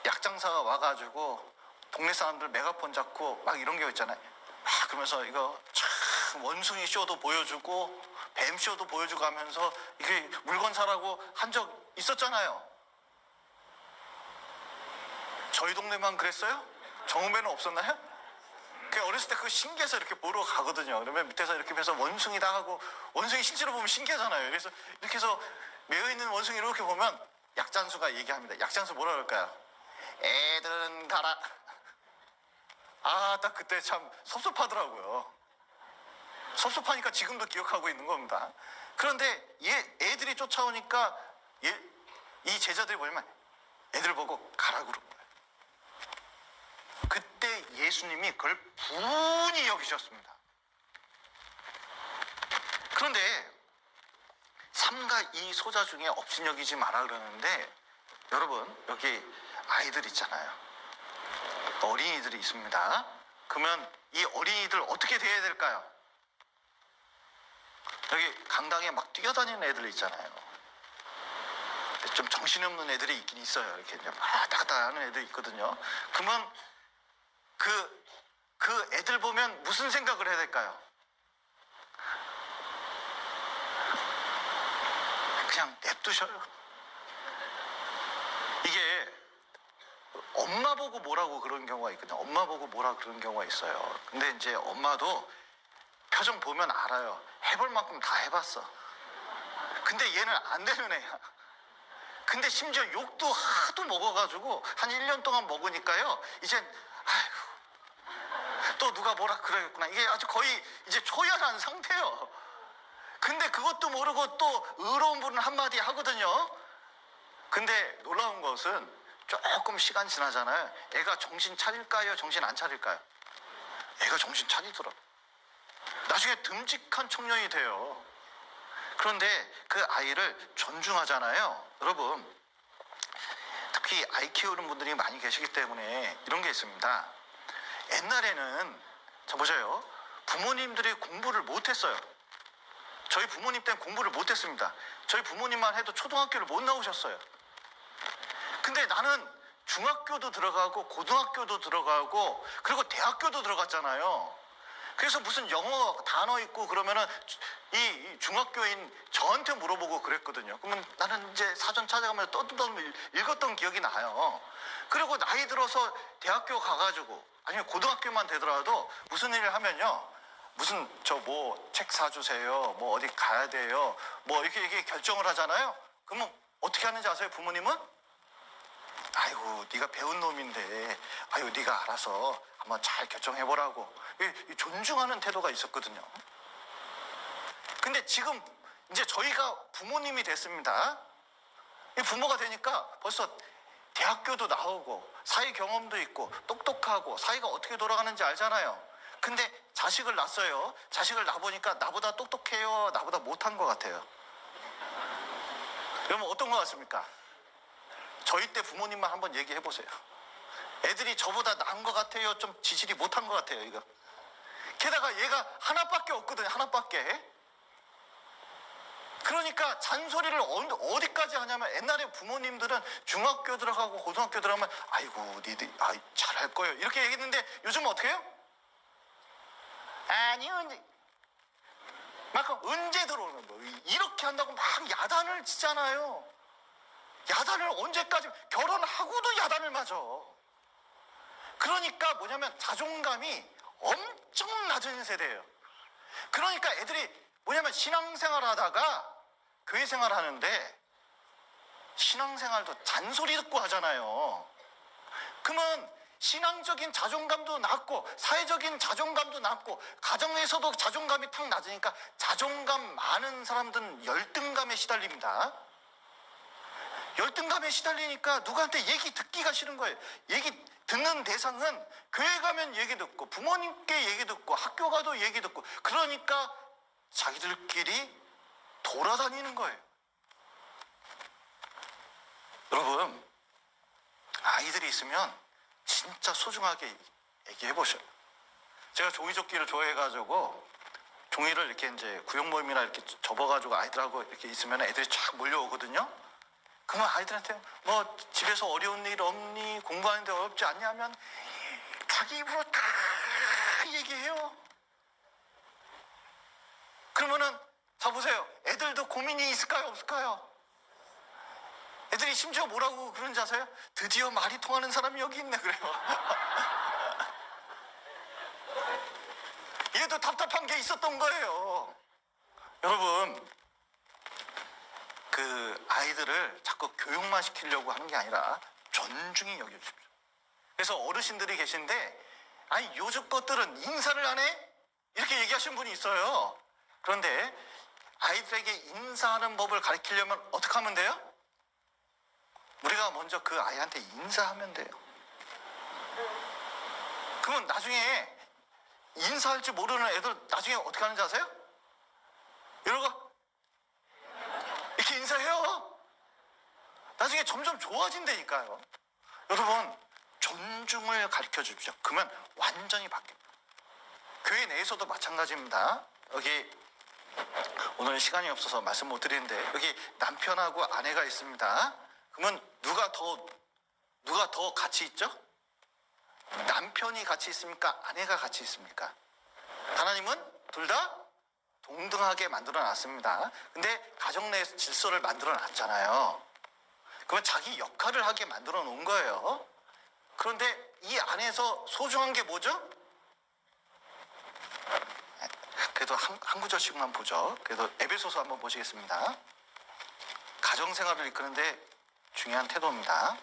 약장사가 와가지고 동네 사람들 메가폰 잡고 막 이런 게 있잖아요. 막 그러면서 이거 참 원숭이 쇼도 보여주고 뱀 쇼도 보여주고 하면서 이게 물건 사라고 한 적 있었잖아요. 저희 동네만 그랬어요? 정읍에는 없었나요? 어렸을 때 그거 신기해서 이렇게 보러 가거든요. 그러면 밑에서 이렇게 해서 원숭이다 하고 원숭이 실제로 보면 신기하잖아요. 그래서 이렇게 해서 매어있는 원숭이 이렇게 보면 약장수가 얘기합니다. 약장수 뭐라 그럴까요? 애들은 가라. 아, 딱 그때 참 섭섭하더라고요. 섭섭하니까 지금도 기억하고 있는 겁니다. 그런데 애들이 쫓아오니까 이 제자들이 뭐냐면 애들 보고 가라고 그런 거예요. 그때 예수님이 그걸 분히 여기셨습니다. 그런데 삼가 이 소자 중에 없인 여기지 마라 그러는데 여러분 여기 아이들 있잖아요. 어린이들이 있습니다. 그러면 이 어린이들 어떻게 대해야 될까요? 여기 강당에 막 뛰어다니는 애들 있잖아요. 좀 정신없는 애들이 있긴 있어요. 이렇게 막 왔다 갔다 하는 애들 있거든요. 그러면 그 애들 보면 무슨 생각을 해야 될까요? 그냥 냅두셔요. 이게 엄마 보고 뭐라고 그런 경우가 있거든요. 엄마 보고 뭐라 그런 경우가 있어요. 근데 이제 엄마도 표정 보면 알아요. 해볼 만큼 다 해봤어. 근데 얘는 안 되는 애야. 근데 심지어 욕도 하도 먹어가지고 한 1년 동안 먹으니까요. 이제 아이고 또 누가 뭐라 그러겠구나. 이게 아주 거의 이제 초연한 상태예요. 근데 그것도 모르고 또 의로운 분은 한마디 하거든요. 근데 놀라운 것은 조금 시간 지나잖아요. 애가 정신 차릴까요? 정신 안 차릴까요? 애가 정신 차리더라. 나중에 듬직한 청년이 돼요. 그런데 그 아이를 존중하잖아요. 여러분, 특히 아이 키우는 분들이 많이 계시기 때문에 이런 게 있습니다. 옛날에는, 자 보세요, 부모님들이 공부를 못했어요. 저희 부모님 때는 공부를 못했습니다. 저희 부모님만 해도 초등학교를 못 나오셨어요. 근데 나는 중학교도 들어가고 고등학교도 들어가고 그리고 대학교도 들어갔잖아요. 그래서 무슨 영어 단어 있고 그러면은 이 중학교인 저한테 물어보고 그랬거든요. 그러면 나는 이제 사전 찾아가면서 떠듬떠듬 읽었던 기억이 나요. 그리고 나이 들어서 대학교 가가지고 아니면 고등학교만 되더라도 무슨 일을 하면요, 무슨 저 뭐 책 사주세요, 뭐 어디 가야 돼요, 뭐 이렇게 결정을 하잖아요. 그러면 어떻게 하는지 아세요? 부모님은 아이고 네가 배운 놈인데 아이고 네가 알아서 한번 잘 결정해보라고 존중하는 태도가 있었거든요. 근데 지금 이제 저희가 부모님이 됐습니다. 부모가 되니까 벌써 대학교도 나오고 사회 경험도 있고 똑똑하고 사회가 어떻게 돌아가는지 알잖아요. 근데 자식을 낳았어요. 자식을 낳아보니까 나보다 똑똑해요, 나보다 못한 것 같아요. 여러분 어떤 것 같습니까? 저희 때 부모님만 한번 얘기해 보세요. 애들이 저보다 나은 것 같아요, 좀 지질이 못한 것 같아요, 이거. 게다가 얘가 하나밖에 없거든요, 하나밖에. 그러니까 잔소리를 어디까지 하냐면, 옛날에 부모님들은 중학교 들어가고 고등학교 들어가면 아이고 니들 잘할 거예요 이렇게 얘기했는데, 요즘은 어떻게 해요? 아니 막 언제 들어오는 거 이렇게 한다고 막 야단을 치잖아요. 야단을 언제까지, 결혼하고도 야단을 맞아. 그러니까 뭐냐면 자존감이 엄청 낮은 세대예요. 그러니까 애들이 뭐냐면 신앙생활 하다가 교회 생활 하는데 신앙생활도 잔소리 듣고 하잖아요. 그러면 신앙적인 자존감도 낮고 사회적인 자존감도 낮고 가정에서도 자존감이 탁 낮으니까 자존감 많은 사람들은 열등감에 시달립니다. 열등감에 시달리니까 누구한테 얘기 듣기가 싫은 거예요. 얘기 듣는 대상은 교회 가면 얘기 듣고 부모님께 얘기 듣고 학교 가도 얘기 듣고, 그러니까 자기들끼리 돌아다니는 거예요. 여러분, 아이들이 있으면 진짜 소중하게 얘기해 보셔요. 제가 종이접기를 좋아해가지고 종이를 이렇게 이제 구역 모임이나 이렇게 접어가지고 아이들하고 이렇게 있으면 애들이 쫙 몰려오거든요. 그러면 아이들한테 뭐 집에서 어려운 일 없니? 공부하는데 어렵지 않냐면 자기 입으로 다 얘기해요. 그러면은 자 보세요. 애들도 고민이 있을까요? 없을까요? 애들이 심지어 뭐라고 그런지 아세요? 드디어 말이 통하는 사람이 여기 있네 그래요. 얘도 답답한 게 있었던 거예요. 여러분, 그 아이들을 자꾸 교육만 시키려고 하는 게 아니라 존중히 여겨주십시오. 그래서 어르신들이 계신데 아니 요즘 것들은 인사를 안 해? 이렇게 얘기하시는 분이 있어요. 그런데 아이들에게 인사하는 법을 가르치려면 어떻게 하면 돼요? 우리가 먼저 그 아이한테 인사하면 돼요. 그러면 나중에 인사할 줄 모르는 애들 나중에 어떻게 하는지 아세요? 이러고 이렇게 인사해요. 나중에 점점 좋아진다니까요. 여러분, 존중을 가르쳐 주십시오. 그러면 완전히 바뀝니다. 교회 내에서도 마찬가지입니다. 여기 오늘 시간이 없어서 말씀 못 드리는데 여기 남편하고 아내가 있습니다. 그러면 누가 더 같이 있죠? 남편이 같이 있습니까? 아내가 같이 있습니까? 하나님은 둘 다 동등하게 만들어 놨습니다. 근데 가정 내에서 질서를 만들어 놨잖아요. 그러면 자기 역할을 하게 만들어 놓은 거예요. 그런데 이 안에서 소중한 게 뭐죠? 그래도 한 구절씩만 보죠. 그래도 에베소서 한번 보시겠습니다. 가정생활을 이끄는데 중요한 태도입니다.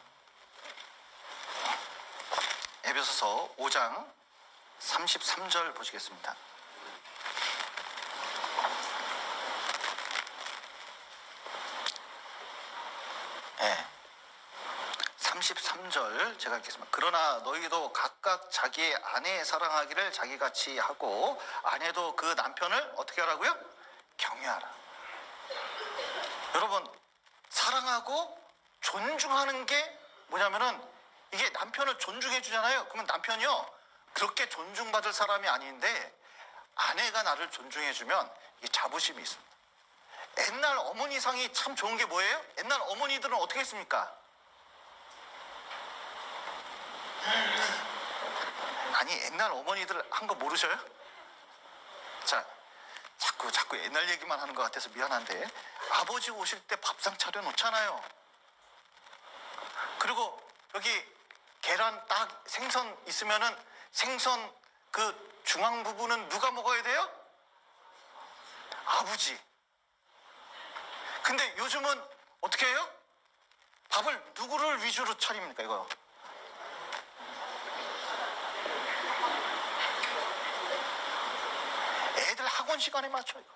에베소서 5장 33절 보시겠습니다. 예. 33절 제가 읽겠습니다. 그러나 너희도 각각 자기의 아내 사랑하기를 자기같이 하고 아내도 그 남편을 어떻게 하라고요? 경외하라. 여러분, 사랑하고 존중하는 게 뭐냐면은 이게 남편을 존중해 주잖아요. 그러면 남편이요 그렇게 존중받을 사람이 아닌데 아내가 나를 존중해 주면 이게 자부심이 있습니다. 옛날 어머니상이 참 좋은 게 뭐예요? 옛날 어머니들은 어떻게 했습니까? 아니, 옛날 어머니들 한 거 모르셔요? 자, 자꾸 옛날 얘기만 하는 것 같아서 미안한데 아버지 오실 때 밥상 차려 놓잖아요. 그리고 여기 계란 딱 생선 있으면은 생선 그 중앙 부분은 누가 먹어야 돼요? 아버지. 근데 요즘은 어떻게 해요? 밥을 누구를 위주로 차립니까 이거? 애들 학원 시간에 맞춰 이거.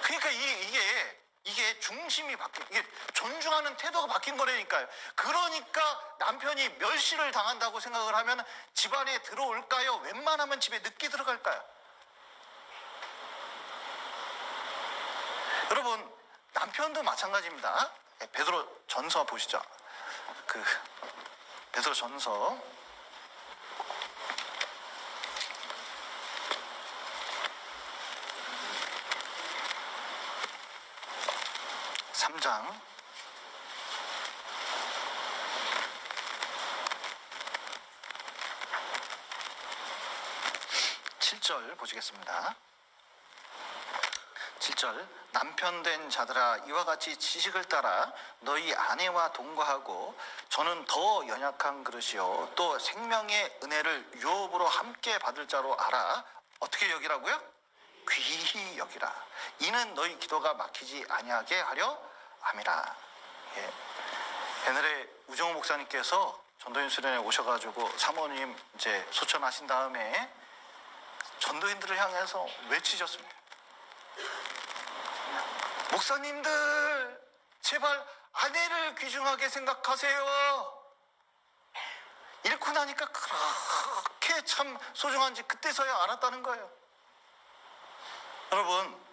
그러니까 이게 중심이 이게 존중하는 태도가 바뀐 거라니까요. 그러니까 남편이 멸시를 당한다고 생각을 하면 집안에 들어올까요? 웬만하면 집에 늦게 들어갈까요? 여러분, 남편도 마찬가지입니다. 베드로 전서 보시죠. 베드로 전서 3장 7절 보시겠습니다. 7절 남편 된 자들아 이와 같이 지식을 따라 너희 아내와 동거하고 저는 더 연약한 그릇이요 또 생명의 은혜를 유업으로 함께 받을 자로 알아. 어떻게 여기라고요? 귀히 여기라. 이는 너희 기도가 막히지 아니하게 하려 함이라. 예. 옛날에 우정호 목사님께서 전도인 수련회 오셔가지고 사모님 이제 소천하신 다음에 전도인들을 향해서 외치셨습니다. 목사님들 제발 아내를 귀중하게 생각하세요. 잃고 나니까 그렇게 참 소중한지 그때서야 알았다는 거예요. 여러분,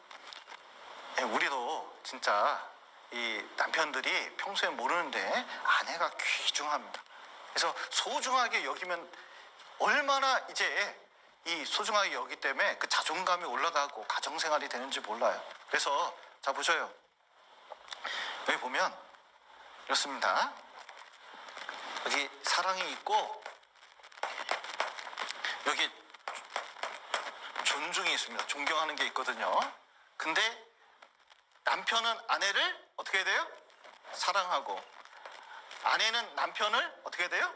우리도 진짜 이 남편들이 평소에 모르는데 아내가 귀중합니다. 그래서 소중하게 여기면 얼마나 이제 이 소중하게 여기 때문에 그 자존감이 올라가고 가정생활이 되는지 몰라요. 그래서 자 보셔요. 여기 보면 이렇습니다. 여기 사랑이 있고 여기 존중이 있습니다. 존경하는 게 있거든요. 근데 남편은 아내를 어떻게 해야 돼요? 사랑하고 아내는 남편을 어떻게 해야 돼요?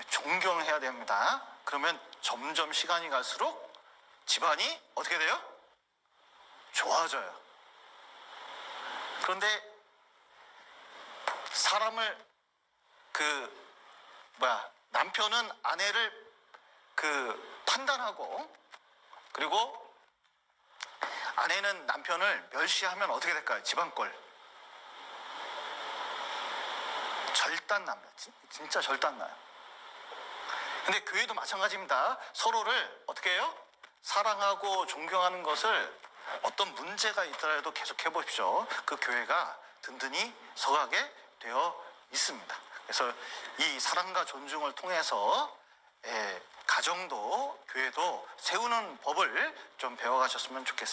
존경해야 됩니다. 그러면 점점 시간이 갈수록 집안이 어떻게 돼요? 좋아져요. 그런데 사람을 남편은 아내를 판단하고 그리고 아내는 남편을 멸시하면 어떻게 될까요? 집안꼴 절단납니다. 진짜 절단나요. 근데 교회도 마찬가지입니다. 서로를 어떻게 해요? 사랑하고 존경하는 것을 어떤 문제가 있더라도 계속 해보십시오. 그 교회가 든든히 서가게 되어 있습니다. 그래서 이 사랑과 존중을 통해서 가정도 교회도 세우는 법을 좀 배워가셨으면 좋겠습니다.